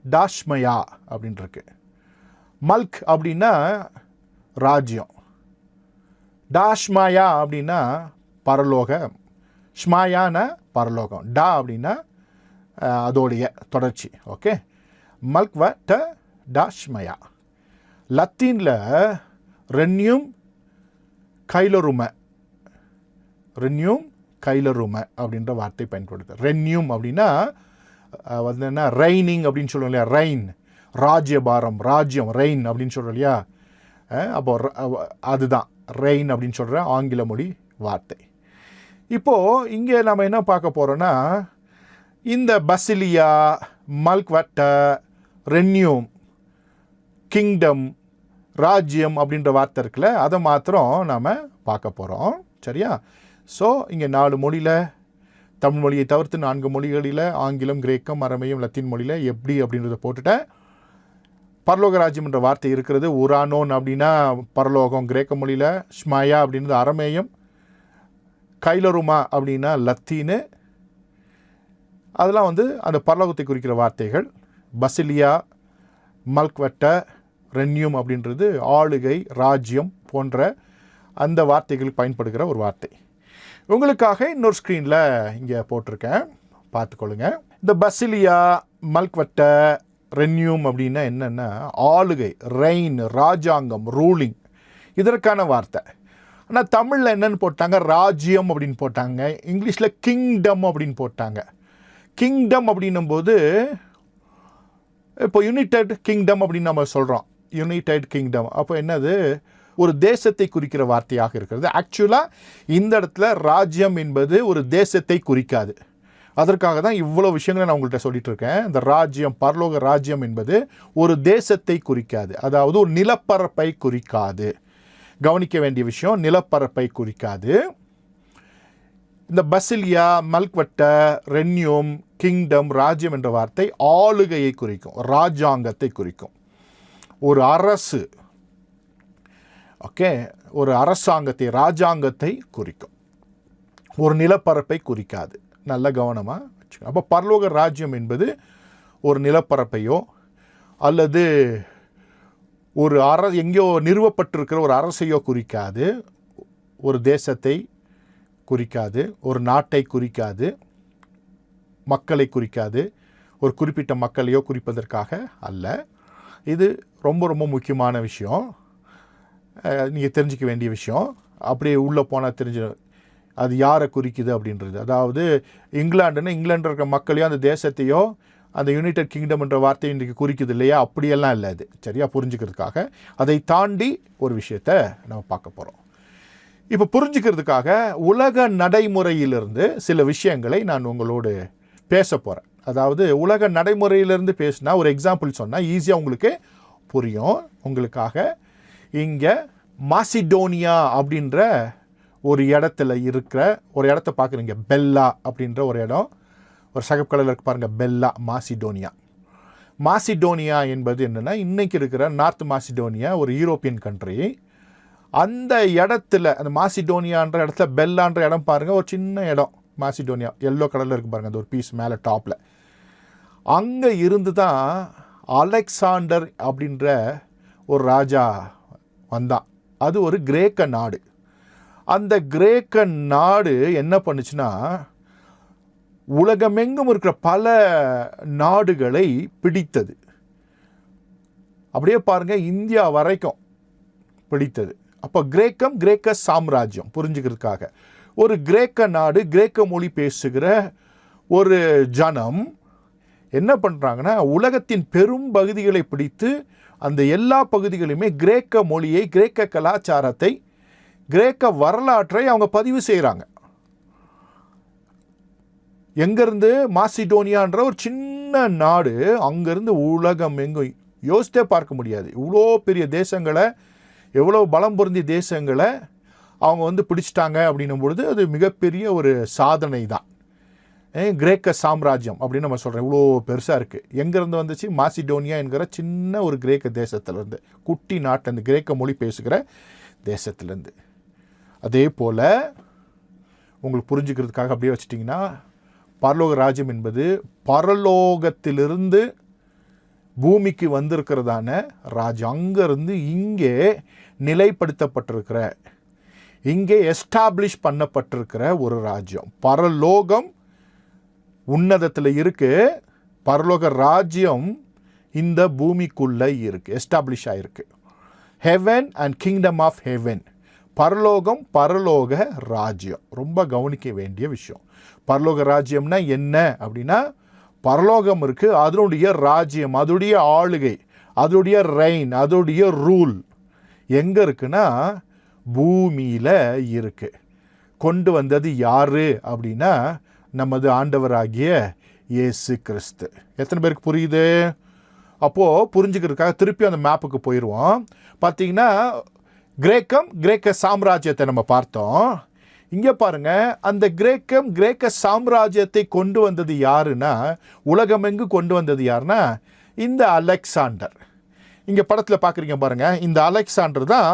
டாஷ்மயா அப்படின்னு இருக்கு. மல்க் அப்படின்னா ராஜ்யம், டாஷ்மயா அப்படின்னா பரலோகம், ஷ்மாயான பரலோகம், டா அப்படின்னா அதோடைய தொடர்ச்சி. ஓகே. மல்க் வட்ட டாஷ்மயா. லத்தீனில் ரென்யூம் கைலரும, ரென்யூம் கைலரும அப்படின்ற வார்த்தை பயன்படுது. ரென்யூம் அப்படின்னா வந்து என்ன, ரெய்னிங் அப்படின்னு சொல்லுவோம் இல்லையா, ரெயின், ராஜ்யபாரம், ராஜ்யம், ரெயின் அப்படின்னு சொல்கிறோம் இல்லையா. அப்போ அதுதான் ரெயின் அப்படின்னு சொல்கிற ஆங்கில மொழி வார்த்தை. இப்போது இங்கே நம்ம என்ன பார்க்க போகிறோன்னா, இந்த பசிலியா, மல்க் வட்ட, ரென்யூம், கிங்டம், ராஜ்யம் அப்படின்ற வார்த்தை இருக்குல்ல, அதை மாத்திரம் நாம் பார்க்க போகிறோம். சரியா? ஸோ இங்கே 4 மொழியில், தமிழ் மொழியை தவிர்த்து 4 மொழிகளில், ஆங்கிலம், கிரேக்கம், அரமேயம், லத்தீன் மொழியில் எப்படி அப்படின்றத போட்டுட்டேன். பரலோக ராஜ்யம் என்ற வார்த்தை இருக்கிறது. உரானோன் அப்படின்னா பரலோகம் கிரேக்க மொழியில், ஷ்மாயா அப்படின்றது அரமேயம், கைலருமா அப்படின்னா லத்தீனு. அதெல்லாம் வந்து அந்த பரலோகத்தை குறிக்கிற வார்த்தைகள். பசிலியா, மல்க்வட்ட, ரென்யூம் அப்படின்றது ஆளுகை, ராஜ்யம் போன்ற அந்த வார்த்தைகளுக்கு பயன்படுகிற ஒரு வார்த்தை. உங்களுக்காக இன்னொரு ஸ்க்ரீனில் இங்கே போட்டிருக்கேன், பார்த்துக்கொள்ளுங்க. இந்த பசிலியா, மல்க்வட்ட, ரென்யூம் அப்படின்னா என்னென்னா ஆளுகை, ரெயின், ராஜாங்கம், ரூலிங், இதற்கான வார்த்தை. ஆனால் தமிழில் என்னென்னு போட்டாங்க, ராஜ்யம் அப்படின்னு போட்டாங்க. இங்கிலீஷில் கிங்டம் அப்படின்னு போட்டாங்க. கிங்டம் அப்படின்னும்போது இப்போ யுனைடெட் கிங்டம் அப்படின்னு நம்ம சொல்கிறோம். யுனைடெட் கிங்டம் அப்போ என்னது, ஒரு தேசத்தை குறிக்கிற வார்த்தையாக இருக்கிறது. ஆக்சுவலாக இந்த இடத்துல ராஜ்யம் என்பது ஒரு தேசத்தை குறிக்காது. அதற்காக தான் இவ்வளோ விஷயங்களை நான் உங்கள்கிட்ட சொல்லிட்டு இருக்கேன். இந்த ராஜ்யம், பரலோக ராஜ்யம் என்பது ஒரு தேசத்தை குறிக்காது, அதாவது ஒரு நிலப்பரப்பை குறிக்காது. கவனிக்க வேண்டிய விஷயம், நிலப்பரப்பை குறிக்காது. இந்த பசிலியா, மல்க்வட்ட, ரென்யூம், கிங்டம், ராஜ்யம் என்ற வார்த்தை ஆளுகையை குறிக்கும், ராஜாங்கத்தை குறிக்கும். ஒரு அரசு, ஓகே, ஒரு அரசாங்கத்தை, ராஜாங்கத்தை குறிக்கும், ஒரு நிலப்பரப்பை குறிக்காது. நல்ல கவனமாக வச்சுக்கணும். அப்போ பரலோக ராஜ்யம் என்பது ஒரு நிலப்பரப்பையோ அல்லது ஒரு எங்கேயோ நிறுவப்பட்டிருக்கிற ஒரு அரசையோ குறிக்காது, ஒரு தேசத்தை குறிக்காது, ஒரு நாட்டை குறிக்காது, மக்களை குறிக்காது, ஒரு குறிப்பிட்ட மக்களையோ குறிப்பதற்காக அல்ல. இது ரொம்ப ரொம்ப முக்கியமான விஷயம், நீங்கள் தெரிஞ்சிக்க வேண்டிய விஷயம். அப்படியே உள்ளே போனால் தெரிஞ்சு அது யாரை குறிக்குது அப்படின்றது. அதாவது இங்கிலாண்டுன்னு இங்கிலாண்டில் இருக்கிற மக்களையோ அந்த தேசத்தையோ அந்த யுனைடெட் கிங்டம் என்ற வார்த்தை இன்றைக்கு குறிக்குது இல்லையா, அப்படியெல்லாம் இல்லை. அது சரியாக புரிஞ்சுக்கிறதுக்காக அதை தாண்டி ஒரு விஷயத்தை நம்ம பார்க்க போகிறோம். இப்போ புரிஞ்சுக்கிறதுக்காக உலக நடைமுறையிலிருந்து சில விஷயங்களை நான் உங்களோடு பேச போகிறேன். அதாவது உலக நடைமுறையிலிருந்து பேசினா ஒரு எக்ஸாம்பிள் சொன்னால் ஈஸியாக உங்களுக்கு புரியும். உங்களுக்காக இங்கே மாசிடோனியா அப்படின்ற ஒரு இடத்துல இருக்கிற ஒரு இடத்த பார்க்குறீங்க, பெல்லா அப்படின்ற ஒரு இடம், ஒரு சகப்பு கலரில் இருக்கு பாருங்கள், பெல்லா, மாசிடோனியா. மாசிடோனியா என்பது என்னென்னா, இன்றைக்கி இருக்கிற நார்த் மாசிடோனியா ஒரு யூரோப்பியன் கண்ட்ரி. அந்த இடத்துல, அந்த மாசிடோனியான்ற இடத்துல பெல்லான்ற இடம் பாருங்கள், ஒரு சின்ன இடம் மாசிடோனியா, எல்லோ கலரில் இருக்குது பாருங்கள், அந்த ஒரு பீஸ் மேலே டாப்பில். அங்கே இருந்து தான் அலெக்சாண்டர் அப்படின்ற ஒரு ராஜா வந்தான். அது ஒரு கிரேக்க நாடு. அந்த கிரேக்க நாடு என்ன பண்ணுச்சுன்னா, உலகமெங்கும் இருக்கிற பல நாடுகளை பிடித்தது. அப்படியே பாருங்கள், இந்தியா வரைக்கும் பிடித்தது. அப்போ கிரேக்கம், கிரேக்க சாம்ராஜ்யம் புரிஞ்சுக்கிறதுக்காக ஒரு கிரேக்க நாடு, கிரேக்க மொழி பேசுகிற ஒரு ஜனம் என்ன பண்ணுறாங்கன்னா, உலகத்தின் பெரும் பகுதிகளை பிடித்து அந்த எல்லா பகுதிகளுமே கிரேக்க மொழியை, கிரேக்க கலாச்சாரத்தை, கிரேக்க வரலாற்றை அவங்க பதிவு செய்கிறாங்க. எங்கேருந்து, மாசிடோனியான்ற ஒரு சின்ன நாடு, அங்கேருந்து உலகம் எங்கும் யோசித்தே பார்க்க முடியாது. இவ்வளோ பெரிய தேசங்களை, எவ்வளோ பலம் பொருந்திய தேசங்களை அவங்க பிடிச்சிட்டாங்க அப்படின்னும் பொழுது அது மிகப்பெரிய ஒரு சாதனை தான். கிரேக்க சாம்ராஜ்யம் அப்படின்னு நம்ம சொல்கிறோம், இவ்வளோ பெருசாக இருக்குது. எங்கேருந்து வந்துச்சு, மாசிடோனியா என்கிற சின்ன ஒரு கிரேக்க தேசத்துலேருந்து, குட்டி நாட்டிலேருந்து, கிரேக்க மொழி பேசுகிற தேசத்துலேருந்து. அதே போல் உங்களுக்கு புரிஞ்சுக்கிறதுக்காக அப்படியே வச்சிட்டிங்கன்னா, பரலோக ராஜ்யம் என்பது பரலோகத்திலிருந்து பூமிக்கு வந்திருக்கிறதான ராஜ்யம். அங்கேருந்து இங்கே நிலைப்படுத்தப்பட்டிருக்கிற, இங்கே எஸ்டாப்ளிஷ் பண்ணப்பட்டிருக்கிற ஒரு ராஜ்யம். பரலோகம் உன்னதத்தில் இருக்குது, பரலோக ராஜ்யம் இந்த பூமிக்குள்ளே இருக்குது, எஸ்டாப்ளிஷ் ஆகிருக்கு. Heaven and kingdom of heaven, பரலோகம், பரலோக ராஜ்யம். ரொம்ப கவனிக்க வேண்டிய விஷயம். பரலோக ராஜ்யம்னா என்ன அப்படின்னா, பரலோகம் இருக்குது, அதனுடைய ராஜ்யம், அதனுடைய ஆளுகை, அதனுடைய ரெயின், அதனுடைய ரூல் எங்கே இருக்குன்னா பூமியில் இருக்குது. கொண்டு வந்தது யார் அப்படின்னா நமது ஆண்டவராகிய இயேசு கிறிஸ்து. எத்தனை பேருக்கு புரியுது? அப்போது புரிஞ்சுக்கிறதுக்காக திருப்பி அந்த மேப்புக்கு போயிடுவோம். பார்த்தீங்கன்னா கிரேக்கம், கிரேக்க சாம்ராஜ்யத்தை நம்ம பார்த்தோம். இங்கே பாருங்கள், அந்த கிரேக்கம், கிரேக்க சாம்ராஜ்யத்தை கொண்டு வந்தது யாருன்னா, உலகமெங்கு கொண்டு வந்தது யாருன்னா இந்த அலெக்சாண்டர். இங்கே படத்தில் பார்க்குறீங்க பாருங்கள், இந்த அலெக்சாண்டர் தான்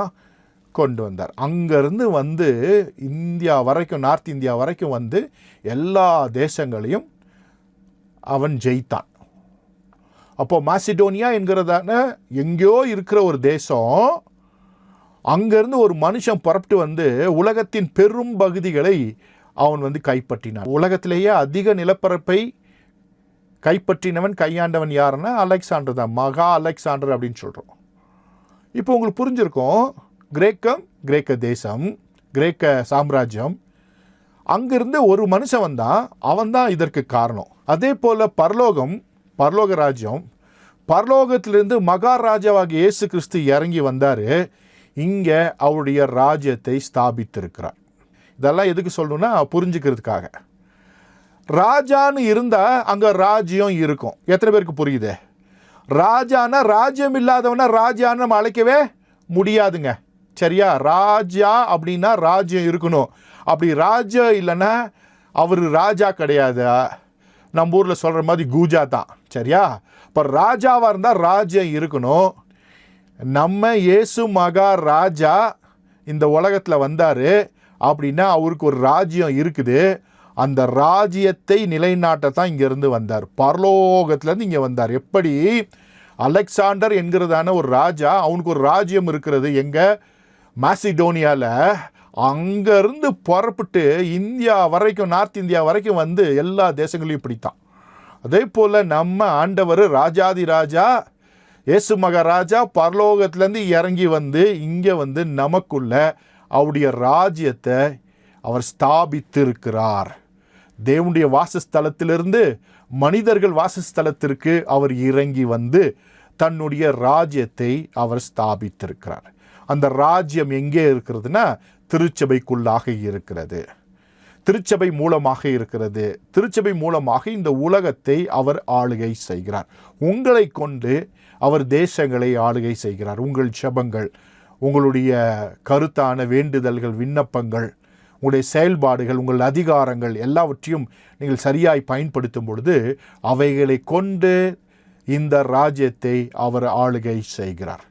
கொண்டு வந்தார். அங்கேருந்து இந்தியா வரைக்கும், நார்த் இந்தியா வரைக்கும் எல்லா தேசங்களையும் அவன் ஜெயித்தான். அப்போது மாசிடோனியா என்கிறதான எங்கேயோ இருக்கிற ஒரு தேசம், அங்கேருந்து ஒரு மனுஷன் புறப்பட்டு உலகத்தின் பெரும் பகுதிகளை அவன் கைப்பற்றினான். உலகத்திலேயே அதிக நிலப்பரப்பை கைப்பற்றினவன், கையாண்டவன் யாருன்னா அலெக்சாண்டர் தான். மகா அலெக்சாண்டர் அப்படின்னு சொல்கிறோம். இப்போ உங்களுக்கு புரிஞ்சிருக்கும், கிரேக்கம், கிரேக்க தேசம், கிரேக்க சாம்ராஜ்யம். அங்கிருந்து ஒரு மனுஷன் வந்தான், அவன் தான் இதற்கு காரணம். அதே போல் பரலோக ராஜ்யம், பரலோகத்திலிருந்து மகாராஜாவாகிய இயேசு கிறிஸ்து இறங்கி வந்தார், இங்கே அவருடைய ராஜ்யத்தை ஸ்தாபித்திருக்கிறார். இதெல்லாம் எதுக்கு சொல்லணும்னா புரிஞ்சுக்கிறதுக்காக. ராஜான்னு இருந்தால் அங்கே ராஜ்யம் இருக்கும். எத்தனை பேருக்கு புரியுது? ராஜானா ராஜ்யம் இல்லாதவனா ராஜான்னு நம்ம அழைக்கவே முடியாதுங்க. சரியா? ராஜா அப்படின்னா ராஜ்யம் இருக்கணும். அப்படி ராஜா இல்லைன்னா அவர் ராஜா கிடையாது. நம்ம ஊரில் சொல்கிற மாதிரி கூஜா தான். சரியா? இப்போ ராஜாவாக இருந்தால் ராஜ்யம் இருக்கணும். நம்ம இயேசு மகாராஜா இந்த உலகத்தில் வந்தார் அப்படின்னா அவருக்கு ஒரு ராஜ்யம் இருக்குது. அந்த ராஜ்யத்தை நிலைநாட்டத்தான் இங்கேருந்து வந்தார். பரலோகத்துலேருந்து இங்கே வந்தார். எப்படி? அலெக்சாண்டர் என்கிறதான ஒரு ராஜா, அவனுக்கு ஒரு ராஜ்யம் இருக்கிறது எங்கே? மாசிடோனியாவில். அங்கேருந்து புறப்பட்டு இந்தியா வரைக்கும், நார்த் இந்தியா வரைக்கும் வந்து எல்லா தேசங்களையும் பிடித்தான். அதே போல் நம்ம ஆண்டவர் ராஜாதி ராஜா இயேசு மகாராஜா பரலோகத்துலேருந்து இறங்கி வந்து இங்கே வந்து நமக்குள்ள அவருடைய ராஜ்யத்தை அவர் ஸ்தாபித்திருக்கிறார். தேவனுடைய வாசஸ்தலத்திலிருந்து மனிதர்கள் வாசஸ்தலத்திற்கு அவர் இறங்கி வந்து தன்னுடைய ராஜ்யத்தை அவர் ஸ்தாபித்திருக்கிறார். அந்த ராஜ்யம் எங்கே இருக்கிறதுனா திருச்சபைக்குள்ளாக இருக்கிறது. திருச்சபை மூலமாக இருக்கிறது. திருச்சபை மூலமாக இந்த உலகத்தை அவர் ஆளுகை செய்கிறார். உங்களை கொண்டு அவர் தேசங்களை ஆளுகை செய்கிறார். உங்கள் ஜெபங்கள், உங்களுடைய கருத்தான வேண்டுதல்கள், விண்ணப்பங்கள், உங்களுடைய செயல்பாடுகள், உங்கள் அதிகாரங்கள் எல்லாவற்றையும் நீங்கள் சரியாய் பயன்படுத்தும் பொழுது அவைகளை கொண்டு இந்த ராஜ்யத்தை அவர் ஆளுகை செய்கிறார்.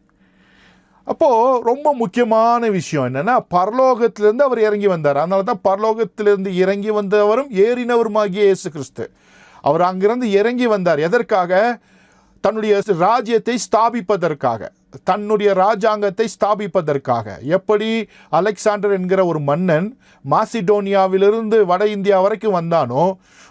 அப்போது ரொம்ப முக்கியமான விஷயம் என்னென்னா, பரலோகத்திலேருந்து அவர் இறங்கி வந்தார். அதனால தான் பரலோகத்திலிருந்து இறங்கி வந்தவரும் ஏறினவருமாகிய இயேசு கிறிஸ்து. அவர் அங்கிருந்து இறங்கி வந்தார். எதற்காக? தன்னுடைய ராஜ்யத்தை ஸ்தாபிப்பதற்காக, தன்னுடைய ராஜாங்கத்தை ஸ்தாபிப்பதற்காக. எப்படி அலெக்சாண்டர் என்கிற ஒரு மன்னன் மாசிடோனியாவிலிருந்து வட இந்தியா வரைக்கும் வந்தானோ,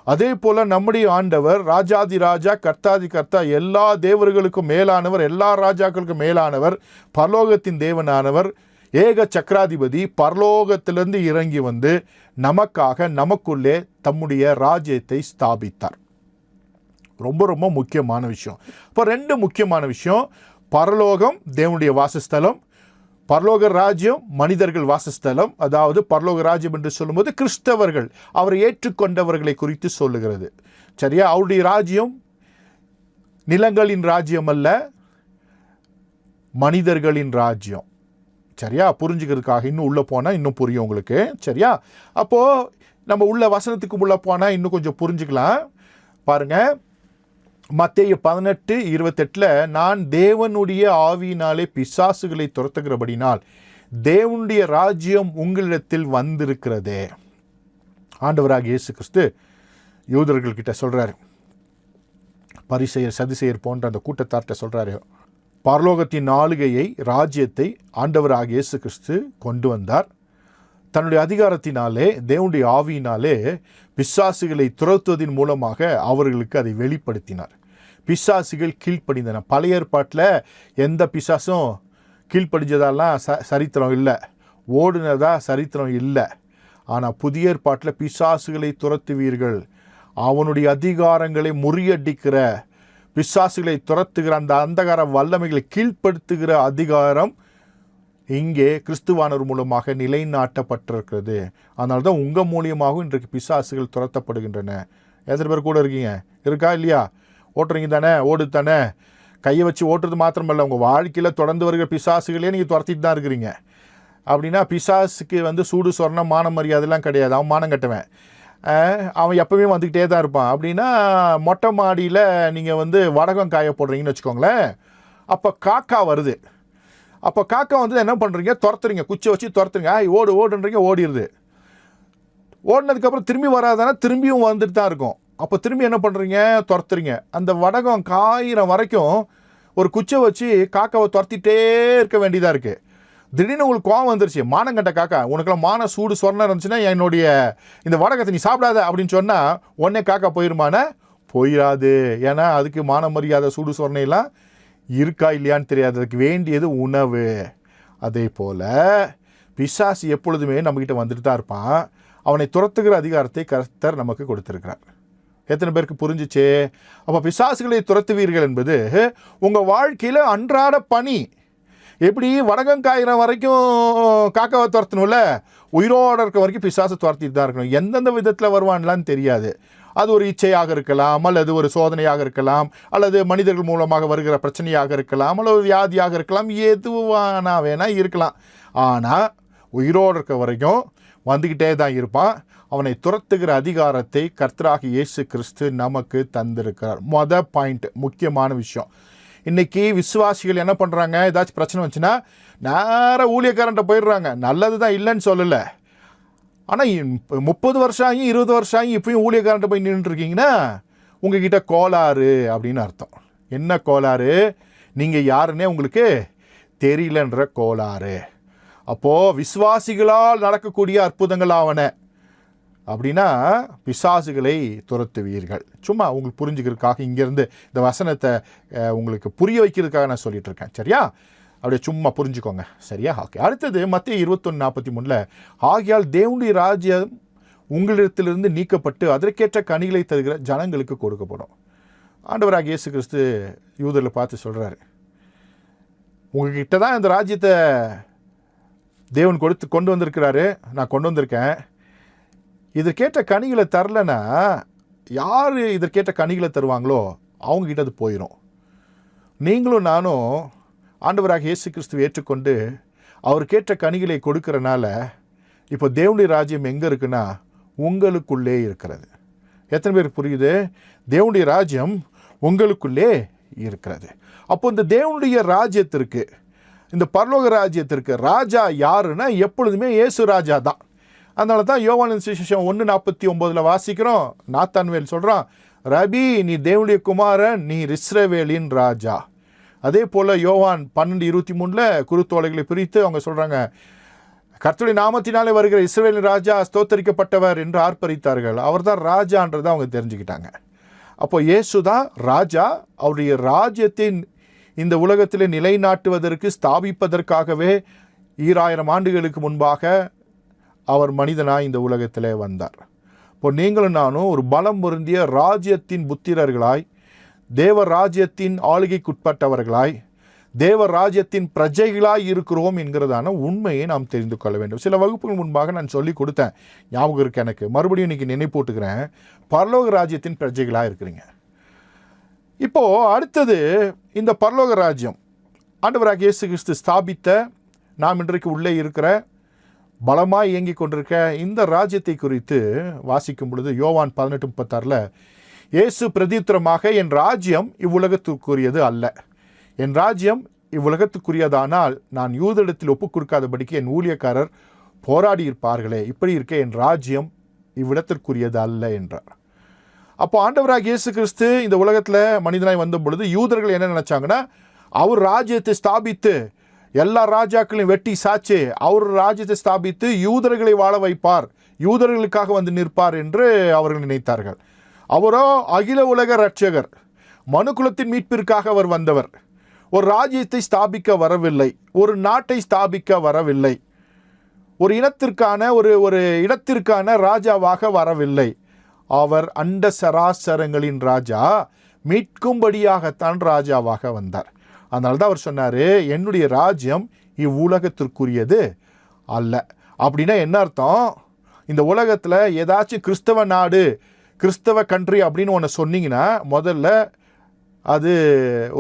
அதே போல் நம்முடைய ஆண்டவர் ராஜாதி ராஜா, கர்த்தாதி கர்த்தா, எல்லா தேவர்களுக்கும் மேலானவர், எல்லா ராஜாக்களுக்கும் மேலானவர், பரலோகத்தின் தேவனானவர், ஏக சக்கராதிபதி பரலோகத்திலிருந்து இறங்கி வந்து நமக்காக நமக்குள்ளே தம்முடைய ராஜ்யத்தை ஸ்தாபித்தார். ரொம்ப ரொம்ப முக்கியமான விஷயம். இப்போ ரெண்டு முக்கியமான விஷயம். பரலோகம் தேவனுடைய வாசஸ்தலம், பரலோக ராஜ்யம் மனிதர்கள் வாசஸ்தலம். அதாவது பரலோக ராஜ்யம் என்று சொல்லும்போது கிறிஸ்தவர்கள், அவரை ஏற்றுக்கொண்டவர்களை குறித்து சொல்லுகிறது. சரியா? அவருடைய ராஜ்யம் நிலங்களின் ராஜ்யம் அல்ல, மனிதர்களின் ராஜ்யம். சரியா? புரிஞ்சுக்கிறதுக்காக இன்னும் உள்ளே போனால் இன்னும் புரியும் உங்களுக்கு. சரியா? அப்போது நம்ம உள்ள வசனத்துக்கு உள்ளே போனால் இன்னும் கொஞ்சம் புரிஞ்சுக்கலாம். பாருங்கள், மத்தேயு 18:28 நான் தேவனுடைய ஆவியினாலே பிசாசுகளை துரத்துகிறபடினால் தேவனுடைய ராஜ்யம் உங்களிடத்தில் வந்திருக்கிறதே. ஆண்டவராக இயேசு கிறிஸ்து யூதர்கள்கிட்ட சொல்கிறார், பரிசேயர் சதுசேயர் போன்ற அந்த கூட்டத்தார்கிட்ட சொல்கிறாரு, பரலோகத்தின் ஆளுகையை, ராஜ்யத்தை ஆண்டவராக இயேசு கிறிஸ்து கொண்டு வந்தார். தன்னுடைய அதிகாரத்தினாலே, தேவனுடைய ஆவியினாலே பிசாசுகளை துரத்துவதன் மூலமாக அவர்களுக்கு அதை வெளிப்படுத்தினார். பிசாசுகள் கீழ்ப்படிந்தன. பழைய ஏற்பாட்டில் எந்த பிசாசும் கீழ்ப்படிஞ்சதெல்லாம் சரித்திரம் இல்லை, ஓடுனதா சரித்திரம் இல்லை. ஆனால் புதிய ஏற்பாட்டில் பிசாசுகளை துரத்துவீர்கள், அவனுடைய அதிகாரங்களை முறியடிக்கிற, பிசாசுகளை துரத்துகிற அந்த அந்தகார வல்லமைகளை கீழ்ப்படுத்துகிற அதிகாரம் இங்கே கிறிஸ்துவானவர் மூலமாக நிலைநாட்டப்பட்டிருக்கிறது. அதனால தான் உங்கள் மூலியமாகவும் இன்றைக்கு பிசாசுகள் துரத்தப்படுகின்றன. எத்தனை பேர் கூட இருக்கீங்க? இருக்கா இல்லையா? ஓட்டுறீங்க தானே? ஓடு தானே? கையை வச்சு ஓட்டுறது மாத்திரமல்ல, உங்கள் வாழ்க்கையில் தொடர்ந்து வருகிற பிசாசுகளே நீங்கள் துரத்திட்டு தான் இருக்கிறீங்க. அப்படின்னா பிசாசுக்கு சூடு சொரணம் மான மரியாதைலாம் கிடையாது. அவன் மானம் கட்டுவேன், அவன் எப்பவுமே வந்துக்கிட்டே தான் இருப்பான். அப்படின்னா மொட்டை மாடியில் நீங்கள் வடகம் காய போடுறீங்கன்னு வச்சுக்கோங்களேன். அப்போ காக்கா வருது. அப்போ காக்கா என்ன பண்ணுறீங்க? துரத்துறீங்க, குச்சி வச்சு துரத்துறீங்க. ஓடு ஓடுன்றீங்க, ஓடிடுது. ஓடினதுக்கப்புறம் திரும்பி வராதானே, திரும்பியும் வந்துட்டு தான் இருக்கும். அப்போ திரும்பி என்ன பண்ணுறீங்க? துரத்துறீங்க. அந்த வடகம் காயிற வரைக்கும் ஒரு குச்சை வச்சு காக்காவை துரத்திட்டே இருக்க வேண்டியதாக இருக்குது. திடீர்னு உங்களுக்கு கோவம் வந்துருச்சு, மானங்கட்ட காக்கா, உனக்குலாம் மான சூடு சொரணம் இருந்துச்சுன்னா என்னுடைய இந்த வடகத்தை நீ சாப்பிடாத அப்படின்னு சொன்னால் உடனே காக்கா போயிருமானா? போயிடாது. ஏன்னா அதுக்கு மான மரியாதை, சூடு சொரணையெல்லாம் இருக்கா இல்லையான்னு தெரியாது. அதுக்கு வேண்டியது உணவு. அதே போல் பிசாசு எப்பொழுதுமே நம்மகிட்ட வந்துட்டு தான் இருப்பான். அவனை துரத்துகிற அதிகாரத்தை கர்த்தர் நமக்கு கொடுத்திருக்கிறார். எத்தனை பேருக்கு புரிஞ்சிச்சே? அப்போ பிசாசுகளை துரத்துவீர்கள் என்பது உங்கள் வாழ்க்கையில் அன்றாட பணி. எப்படி வடகம் காயிற வரைக்கும் காக்காவை துரத்தணும்ல, உயிரோடு இருக்க வரைக்கும் பிசாசை துரத்திட்டு தான் இருக்கணும். எந்தெந்த விதத்தில் வருவான்லான்னு தெரியாது. அது ஒரு இச்சையாக இருக்கலாம், அல்லது ஒரு சோதனையாக இருக்கலாம், அல்லது மனிதர்கள் மூலமாக வருகிற பிரச்சனையாக இருக்கலாம், அல்லது ஒரு வியாதியாக இருக்கலாம், எதுவானா வேணால் இருக்கலாம். ஆனால் உயிரோடு இருக்க வரைக்கும் வந்துக்கிட்டே தான் இருப்பான். அவனை துரத்துகிற அதிகாரத்தை கர்த்தராகிய இயேசு கிறிஸ்து நமக்கு தந்திருக்கிறார். பாயிண்ட், முக்கியமான விஷயம். இன்றைக்கி விசுவாசிகள் என்ன பண்ணுறாங்க? ஏதாச்சும் பிரச்சனை வந்துச்சுன்னா நேராக ஊழியக்காரன்ட்ட போயிடுறாங்க. நல்லது தான், இல்லைன்னு சொல்லலை. ஆனால் 30 வருஷம் ஆகி 20 வருஷம் ஆகி இப்பயும் ஊழியக்காரன்ட்ட போய் நின்றுருக்கீங்கன்னா உங்ககிட்ட கோளாறு அப்படின்னு அர்த்தம். என்ன கோளாறு? நீங்கள் யாருன்னே உங்களுக்கு தெரியலன்ற கோளாறு. அப்போது விசுவாசிகளால் நடக்கக்கூடிய அற்புதங்கள் ஆவன அப்படின்னா பிசாசுகளை துரத்துவீர்கள். சும்மா உங்களுக்கு புரிஞ்சுக்கிறதுக்காக இங்கேருந்து இந்த வசனத்தை உங்களுக்கு புரிய வைக்கிறதுக்காக நான் சொல்லிட்டு இருக்கேன். சரியா? அப்படியே சும்மா புரிஞ்சுக்கோங்க. சரியா? ஓகே. அடுத்தது மத்தேயு 21:43 ஆகையால் தேவனுடைய ராஜ்யம் உங்களிடத்திலிருந்து நீக்கப்பட்டு அதற்கேற்ற கனிகளை தருகிற ஜனங்களுக்கு கொடுக்கப்படும். ஆண்டவராக இயேசு கிறிஸ்து யூதர்களை பார்த்து சொல்கிறாரு, உங்ககிட்ட தான் இந்த ராஜ்யத்தை தேவன் கொண்டு வந்திருக்கிறாரு, நான் கொண்டு வந்திருக்கேன். இதற்கேற்ற கனிகளை தரலைன்னா யார் இதற்கேற்ற கனிகளை தருவாங்களோ அவங்ககிட்ட அது போயிடும். நீங்களும் நானும் ஆண்டவராக இயேசு கிறிஸ்துவை ஏற்றுக்கொண்டு அவருக்கேற்ற கனிகளை கொடுக்கறனால இப்போ தேவனுடைய ராஜ்யம் எங்கே இருக்குன்னா உங்களுக்குள்ளே இருக்கிறது. எத்தனை பேருக்கு புரியுது? தேவனுடைய ராஜ்யம் உங்களுக்குள்ளே இருக்கிறது. அப்போ இந்த தேவனுடைய ராஜ்யத்திற்கு, இந்த பரலோக ராஜ்யத்திற்கு ராஜா யாருன்னா எப்பொழுதுமே இயேசு ராஜா தான். அதனால தான் யோவானின் சுவிசேஷம் 1:49 வாசிக்கிறோம். நாத்தான்வேல் சொல்கிறான், ரபி நீ தேவனுடைய குமாரன், நீ இஸ்ரவேலின் ராஜா. அதே போல் யோவான் 12:23 குருத்தோலைகளை பிரித்து அவங்க சொல்கிறாங்க, கர்த்தருடைய நாமத்தினாலே வருகிற இஸ்ரவேலின் ராஜா ஸ்தோத்தரிக்கப்பட்டவர் என்று ஆர்ப்பரித்தார்கள். அவர் தான் ராஜான்றதை அவங்க தெரிஞ்சுக்கிட்டாங்க. அப்போ இயேசு தான் ராஜா. அவருடைய ராஜ்யத்தின் இந்த உலகத்தில் நிலைநாட்டுவதற்கு, ஸ்தாபிப்பதற்காகவே 2000 ஆண்டுகளுக்கு முன்பாக அவர் மனிதனாய் இந்த உலகத்தில் வந்தார். இப்போ நீங்களும் நானும் ஒரு பலம் பொருந்திய ராஜ்யத்தின் புத்திரர்களாய், தேவ ராஜ்யத்தின் ஆளுகைக்குட்பட்டவர்களாய், தேவ ராஜ்யத்தின் பிரஜைகளாய் இருக்கிறோம் என்கிறதான உண்மையை நாம் தெரிந்து கொள்ள வேண்டும். சில வகுப்புகள் முன்பாக நான் சொல்லி கொடுத்தேன், ஞாபகம் இருக்கு எனக்கு. மறுபடியும் இன்றைக்கி நினைப்பூட்டுக்கிறேன். பரலோக ராஜ்யத்தின் பிரஜைகளாக இருக்கிறீங்க. இப்போது அடுத்தது இந்த பரலோக ராஜ்யம் ஆண்டவராகிய இயேசு கிறிஸ்து ஸ்தாபித்த, நாம் இன்றைக்கு உள்ளே இருக்கிற, பலமாய் இயங்கிக் கொண்டிருக்க இந்த ராஜ்யத்தை குறித்து வாசிக்கும் பொழுது யோவான் 18:36 இயேசு பிரதித்திரமாக, என் ராஜ்யம் இவ்வுலகத்துக்குரியது அல்ல. என் ராஜ்யம் இவ்வுலகத்துக்குரியதானால் நான் யூதரிடத்தில் ஒப்புக் கொடுக்காதபடிக்கு என் ஊழியக்காரர் போராடி இருப்பார்களே. இப்படி இருக்க என் ராஜ்யம் இவ்விடத்திற்குரியது அல்ல என்றார். அப்போ ஆண்டவராக இயேசு கிறிஸ்து இந்த உலகத்தில் மனிதனாய் வந்த பொழுது யூதர்கள் என்ன நினச்சாங்கன்னா, அவர் ராஜ்யத்தை ஸ்தாபித்து எல்லா ராஜாக்களையும் வெட்டி சாச்சு அவர் ராஜ்யத்தை ஸ்தாபித்து யூதர்களை வாழ வைப்பார், யூதர்களுக்காக வந்து நிற்பார் என்று அவர்கள் நினைத்தார்கள். அவரோ அகில உலக இரட்சகர், மனுக்குலத்தின் மீட்பிற்காக அவர் வந்தவர். ஒரு ராஜ்யத்தை ஸ்தாபிக்க வரவில்லை, ஒரு நாட்டை ஸ்தாபிக்க வரவில்லை, ஒரு இனத்திற்கான ஒரு இடத்திற்கான ராஜாவாக வரவில்லை. அவர் அண்ட சராசரங்களின் ராஜா, மீட்கும்படியாகத்தான் ராஜாவாக வந்தார். அதனால தான் அவர் சொன்னார், என்னுடைய ராஜ்யம் இவ்வுலகத்திற்குரியது அல்ல. அப்படின்னா என்ன அர்த்தம்? இந்த உலகத்தில் ஏதாச்சும் கிறிஸ்தவ நாடு, கிறிஸ்தவ கண்ட்ரி அப்படின்னு ஒன்று சொன்னீங்கன்னா முதல்ல அது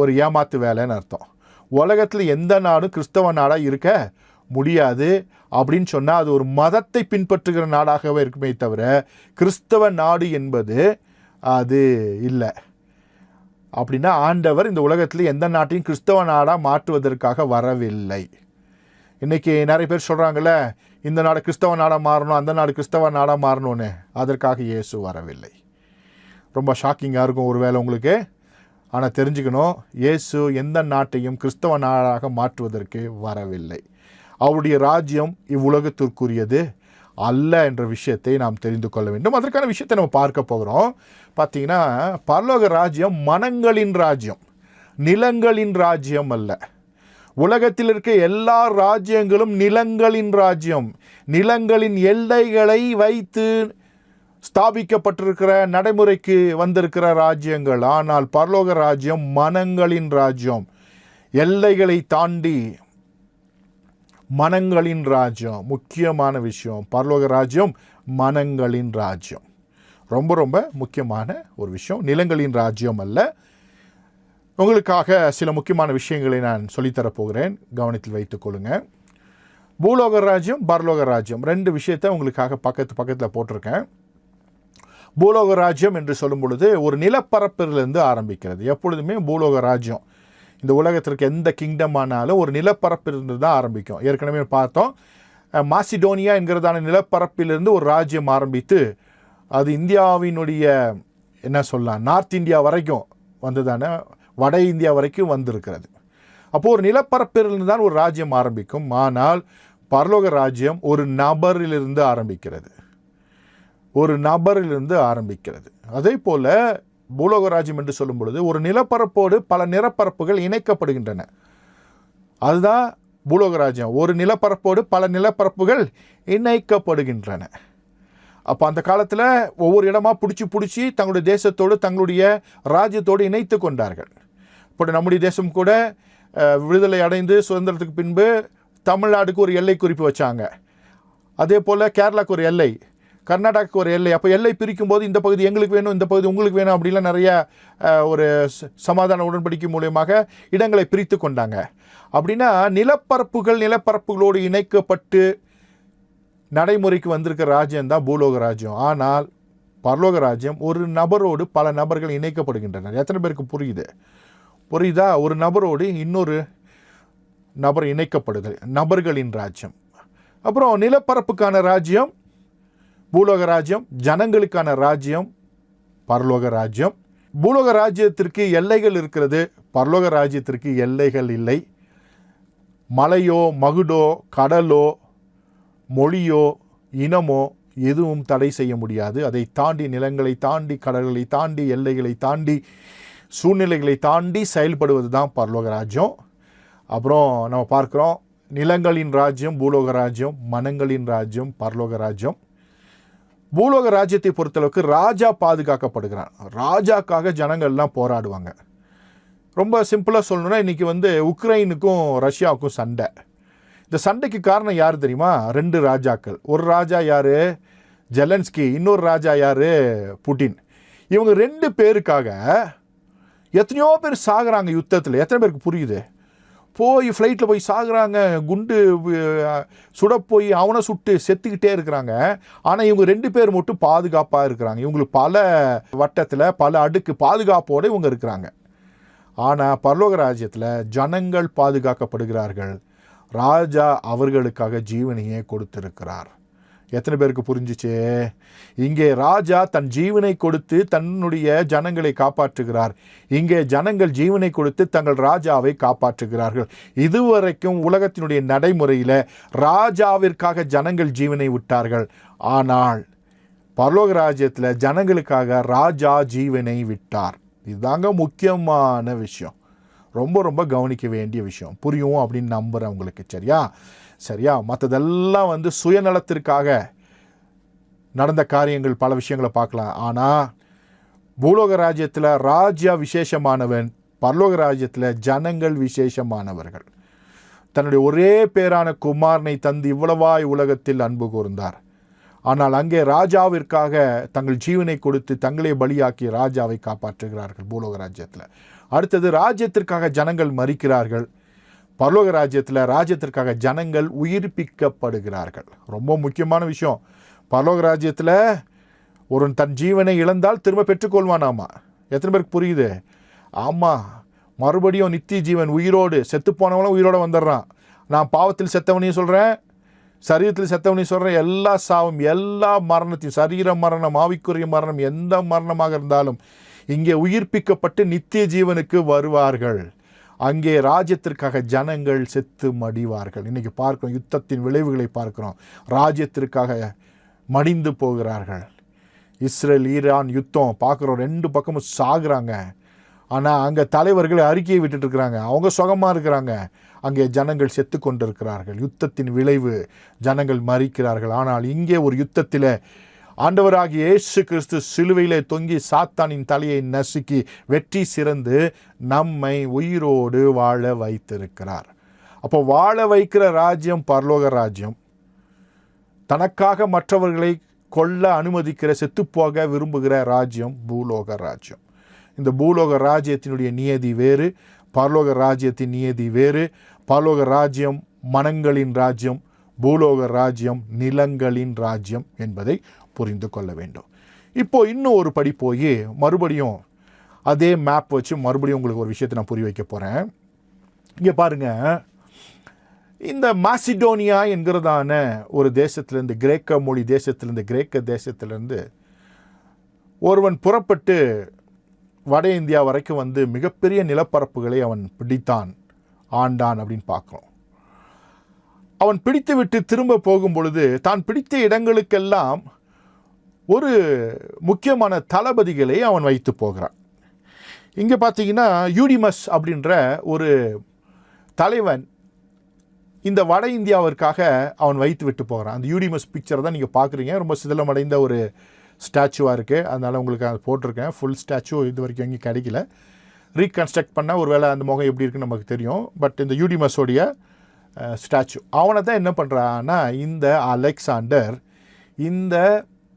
ஒரு ஏமாத்து வேலைன்னு அர்த்தம். உலகத்தில் எந்த நாடும் கிறிஸ்தவ நாடாக இருக்க முடியாது அப்படின்னு சொன்னால் அது ஒரு மதத்தை பின்பற்றுகிற நாடாகவே இருக்குமே தவிர கிறிஸ்தவ நாடு என்பது அது இல்லை. அப்படின்னா ஆண்டவர் இந்த உலகத்தில் எந்த நாட்டையும் கிறிஸ்தவ நாடாக மாற்றுவதற்காக வரவில்லை. இன்றைக்கி நிறைய பேர் சொல்கிறாங்கல்ல, இந்த நாடு கிறிஸ்தவ நாடாக மாறணும், அந்த நாடு கிறிஸ்தவ நாடாக மாறணும்னு. அதற்காக இயேசு வரவில்லை. ரொம்ப ஷாக்கிங்காக இருக்கும் ஒருவேளை உங்களுக்கு. ஆனால் தெரிஞ்சுக்கணும், இயேசு எந்த நாட்டையும் கிறிஸ்தவ நாடாக மாற்றுவதற்கு வரவில்லை. அவருடைய ராஜ்யம் இவ்வுலகத்திற்குரியது அல்ல என்ற விஷயத்தை நாம் தெரிந்து கொள்ள வேண்டும். அதற்கான விஷயத்தை நம்ம பார்க்க போகிறோம். பார்த்தீங்கன்னா, பரலோக ராஜ்யம் மனங்களின் ராஜ்யம், நிலங்களின் ராஜ்யம் அல்ல. உலகத்தில் இருக்க எல்லா ராஜ்யங்களும் நிலங்களின் ராஜ்யம், நிலங்களின் எல்லைகளை வைத்து ஸ்தாபிக்கப்பட்டிருக்கிற நடைமுறைக்கு வந்திருக்கிற ராஜ்யங்கள். ஆனால் பரலோக ராஜ்யம் மனங்களின் ராஜ்யம், எல்லைகளை தாண்டி மனங்களின் ராஜ்யம். முக்கியமான விஷயம், பரலோக ராஜ்யம் மனங்களின் ராஜ்யம். ரொம்ப ரொம்ப முக்கியமான ஒரு விஷயம். நிலங்களின் ராஜ்யம் அல்ல. உங்களுக்காக சில முக்கியமான விஷயங்களை நான் சொல்லித்தரப்போகிறேன், கவனத்தில் வைத்துக்கொள்ளுங்க. பூலோக ராஜ்யம், பரலோக ராஜ்யம், ரெண்டு விஷயத்தை உங்களுக்காக பக்கத்தில் போட்டிருக்கேன். பூலோக ராஜ்யம் என்று சொல்லும் பொழுது ஒரு நிலப்பரப்பிலிருந்து ஆரம்பிக்கிறது. எப்பொழுதுமே பூலோக ராஜ்யம், இந்த உலகத்திற்கு எந்த கிங்டம் ஆனாலும் ஒரு நிலப்பரப்பிலிருந்து தான் ஆரம்பிக்கும். ஏற்கனவே பார்த்தோம், மாசிடோனியா என்கிறதான நிலப்பரப்பிலிருந்து ஒரு ராஜ்யம் ஆரம்பித்து அது இந்தியாவினுடைய என்ன சொல்லலாம், நார்த் இந்தியா வரைக்கும் வந்ததான, வட இந்தியா வரைக்கும் வந்திருக்கிறது. அப்போது ஒரு நிலப்பரப்பிலிருந்து தான் ஒரு ராஜ்யம் ஆரம்பிக்கும். ஆனால் பரலோக ராஜ்யம் ஒரு நபரிலிருந்து ஆரம்பிக்கிறது, ஒரு நபரிலிருந்து ஆரம்பிக்கிறது. அதே போல் பூலோக ராஜ்யம் என்று சொல்லும் பொழுது ஒரு நிலப்பரப்போடு பல நிலப்பரப்புகள் இணைக்கப்படுகின்றன. அதுதான் பூலோக ராஜ்யம். ஒரு நிலப்பரப்போடு பல நிலப்பரப்புகள் இணைக்கப்படுகின்றன. அப்போ அந்த காலத்தில் ஒவ்வொரு இடமா பிடிச்சி தங்களுடைய தேசத்தோடு தங்களுடைய ராஜ்யத்தோடு இணைத்து கொண்டார்கள். இப்போ நம்முடைய தேசம் கூட விடுதலை அடைந்து சுதந்திரத்துக்கு பின்பு தமிழ்நாடுக்கு ஒரு எல்லை குறிப்பு வச்சாங்க. அதே போல் கேரளாவுக்கு ஒரு எல்லை, கர்நாடகாவுக்கு ஒரு எல்லை. அப்போ எல்லை பிரிக்கும் போது இந்த பகுதி எங்களுக்கு வேணும், இந்த பகுதி உங்களுக்கு வேணும் அப்படிலாம் நிறைய ஒரு சமாதான உடன்படிக்கை மூலமாக இடங்களை பிரித்து கொண்டாங்க. அப்படின்னா நிலப்பரப்புகளோடு இணைக்கப்பட்டு நடைமுறைக்கு வந்திருக்கிற ராஜ்யம் தான் பூலோக ராஜ்யம். ஆனால் பரலோக ராஜ்யம் ஒரு நபரோடு பல நபர்கள் இணைக்கப்படுகின்றனர். எத்தனை பேருக்கு புரியுதா? ஒரு நபரோடு இன்னொரு நபர் இணைக்கப்படுதல், நபர்களின் ராஜ்யம். அப்புறம் நிலப்பரப்புக்கான ராஜ்யம் பூலோக ராஜ்யம், ஜனங்களுக்கான ராஜ்யம் பரலோக ராஜ்யம். பூலோக ராஜ்யத்திற்கு எல்லைகள் இருக்கிறது, பரலோக ராஜ்யத்திற்கு எல்லைகள் இல்லை. மலையோ மகுடோ கடலோ மொழியோ இனமோ எதுவும் தடை செய்ய முடியாது. அதை தாண்டி, நிலங்களை தாண்டி, கடல்களை தாண்டி, எல்லைகளை தாண்டி, சூழ்நிலைகளை தாண்டி செயல்படுவது தான் பரலோக ராஜ்யம். அப்புறம் நம்ம பார்க்குறோம், நிலங்களின் ராஜ்யம் பூலோக ராஜ்யம், மனங்களின் ராஜ்யம் பரலோக ராஜ்யம். பூலோக ராஜ்யத்தை பொறுத்தளவுக்கு ராஜா பாதுகாக்கப்படுகிறான். ராஜாக்காக ஜனங்கள்லாம் போராடுவாங்க. ரொம்ப சிம்பிளாக சொல்லணும்னா, இன்றைக்கி உக்ரைனுக்கும் ரஷ்யாவுக்கும் சண்டை. இந்த சண்டைக்கு காரணம் யார் தெரியுமா? ரெண்டு ராஜாக்கள். ஒரு ராஜா யார்? ஜெலன்ஸ்கி. இன்னொரு ராஜா யார்? புட்டின். இவங்க ரெண்டு பேருக்காக எத்தனையோ பேர் சாகுறாங்க யுத்தத்தில். எத்தனை பேருக்கு புரியுது? ஃப்ளைட்டில் போய் சாகுறாங்க, குண்டு சுட போய் அவனை சுட்டு செத்துக்கிட்டே இருக்கிறாங்க. ஆனால் இவங்க ரெண்டு பேர் மட்டும் பாதுகாப்பாக இருக்கிறாங்க. இவங்களுக்கு பல வட்டத்தில் பல அடுக்கு பாதுகாப்போடு இவங்க இருக்கிறாங்க. ஆனால் பரலோக ராஜ்யத்தில் ஜனங்கள் பாதுகாக்கப்படுகிறார்கள். ராஜா அவர்களுக்காக ஜீவனையே கொடுத்திருக்கிறார். எத்தனை பேருக்கு புரிஞ்சிச்சு? இங்கே ராஜா தன் ஜீவனை கொடுத்து தன்னுடைய ஜனங்களை காப்பாற்றுகிறார். இங்கே ஜனங்கள் ஜீவனை கொடுத்து தங்கள் ராஜாவை காப்பாற்றுகிறார்கள். இதுவரைக்கும் உலகத்தினுடைய நடைமுறையில் ராஜாவிற்காக ஜனங்கள் ஜீவனை விட்டார்கள். ஆனால் பரலோக ராஜ்யத்தில் ஜனங்களுக்காக ராஜா ஜீவனை விட்டார். இதுதாங்க முக்கியமான விஷயம், ரொம்ப ரொம்ப கவனிக்க வேண்டிய விஷயம். புரியும் அப்படின்னு நம்புகிறேன் உங்களுக்கு. சரியா மற்றதெல்லாம் சுயநலத்திற்காக நடந்த காரியங்கள், பல விஷயங்களை பார்க்கலாம். ஆனால் பூலோக ராஜ்யத்தில் ராஜா விசேஷமானவன், பரலோக ராஜ்யத்தில் ஜனங்கள் விசேஷமானவர்கள். தன்னுடைய ஒரே பேரான குமாரனை தந்து இவ்வளவாய் உலகத்தில் அன்பு கூர்ந்தார். ஆனால் அங்கே ராஜாவிற்காக தங்கள் ஜீவனை கொடுத்து தங்களை பலியாக்கி ராஜாவை காப்பாற்றுகிறார்கள் பூலோக ராஜ்யத்தில். அடுத்தது, ராஜ்யத்திற்காக ஜனங்கள் மரிக்கிறார்கள். பரலோக ராஜ்யத்தில் ராஜ்யத்திற்காக ஜனங்கள் உயிர்ப்பிக்கப்படுகிறார்கள். ரொம்ப முக்கியமான விஷயம். பரலோக ராஜ்யத்தில் ஒருவன் தன் ஜீவனை இழந்தால் திரும்ப பெற்றுக்கொள்வானாமா. எத்தனை பேருக்கு புரியுது? ஆமாம், மறுபடியும் நித்திய ஜீவன், உயிரோடு, செத்து போனவங்களும் உயிரோடு வந்துடுறான். நான் பாவத்தில் செத்தவனையும் சொல்கிறேன், சரீரத்தில் செத்தவனையும் சொல்கிறேன். எல்லா சாவும், எல்லா மரணத்தையும், சரீர மரணம், ஆவிக்குரிய மரணம், எந்த மரணமாக இருந்தாலும் இங்கே உயிர்ப்பிக்கப்பட்டு நித்திய ஜீவனுக்கு வருவார்கள். அங்கே ராஜ்யத்திற்காக ஜனங்கள் செத்து மடிவார்கள். இன்றைக்கி பார்க்கிறோம், யுத்தத்தின் விளைவுகளை பார்க்கிறோம். ராஜ்யத்திற்காக மடிந்து போகிறார்கள். இஸ்ரேல் ஈரான் யுத்தம் பார்க்குறோம், ரெண்டு பக்கமும் சாகுறாங்க. ஆனால் அங்கே தலைவர்கள் அறிக்கையை விட்டுட்டு இருக்கிறாங்க, அவங்க சுகமாக இருக்கிறாங்க. அங்கே ஜனங்கள் செத்து கொண்டிருக்கிறார்கள். யுத்தத்தின் விளைவு, ஜனங்கள் மரிக்கிறார்கள். ஆனால் இங்கே ஒரு யுத்தத்தில் ஆண்டவராகிய இயேசு கிறிஸ்து சிலுவையிலே தொங்கி சாத்தானின் தலையை நசுக்கி வெற்றி சிறந்து நம்மை உயிரோடு வாழ வைத்திருக்கிறார். அப்போ வாழ வைக்கிற ராஜ்யம் பரலோக ராஜ்யம். தனக்காக மற்றவர்களை கொல்ல அனுமதிக்கிற, செத்துப்போக விரும்புகிற ராஜ்யம் பூலோக ராஜ்யம். இந்த பூலோக ராஜ்யத்தினுடைய நியதி வேறு, பரலோக ராஜ்யத்தின் நியதி வேறு. பரலோக ராஜ்யம் மனங்களின் ராஜ்யம், பூலோக ராஜ்யம் நிலங்களின் ராஜ்யம் என்பதை புரிந்து கொள்ள வேண்டும். இப்போ இன்னும் ஒரு படி போய் மறுபடியும் அதே மேப் வச்சு மறுபடியும் உங்களுக்கு ஒரு விஷயத்தை நான் புரிய வைக்க போகிறேன். இங்கே பாருங்கள், இந்த மாசிடோனியா என்கிறதான ஒரு தேசத்திலேருந்து, கிரேக்க மொழி தேசத்திலேருந்து, கிரேக்க தேசத்திலேருந்து ஒருவன் புறப்பட்டு வட இந்தியா வரைக்கும் வந்து மிகப்பெரிய நிலப்பரப்புகளை அவன் பிடித்தான், ஆண்டான் அப்படின்னு பார்க்குறோம். அவன் பிடித்து விட்டு திரும்ப போகும் பொழுது தான் பிடித்த இடங்களுக்கெல்லாம் ஒரு முக்கியமான தளபதிகளை அவன் வைத்து போகிறான். இங்கே பார்த்தீங்கன்னா யூடிமஸ் அப்படின்ற ஒரு தலைவன் இந்த வட இந்தியாவிற்காக அவன் வைத்து விட்டு போகிறான். அந்த யூடிமஸ் பிக்சர் தான் நீங்கள் பார்க்குறீங்க. ரொம்ப சிதிலமடைந்த ஒரு ஸ்டாச்சுவாக இருக்குது, அதனால் உங்களுக்கு அதை போட்டிருக்கேன். ஃபுல் ஸ்டாச்சு இது வரைக்கும் எங்கேயும் கிடைக்கல. ரீகன்ஸ்ட்ரக்ட் பண்ணால் ஒரு வேளை அந்த முகம் எப்படி இருக்குன்னு நமக்கு தெரியும். பட் இந்த யூடிமஸோடைய ஸ்டாச்சு, அவனை தான் என்ன பண்ணுறான்னா இந்த அலெக்சாண்டர் இந்த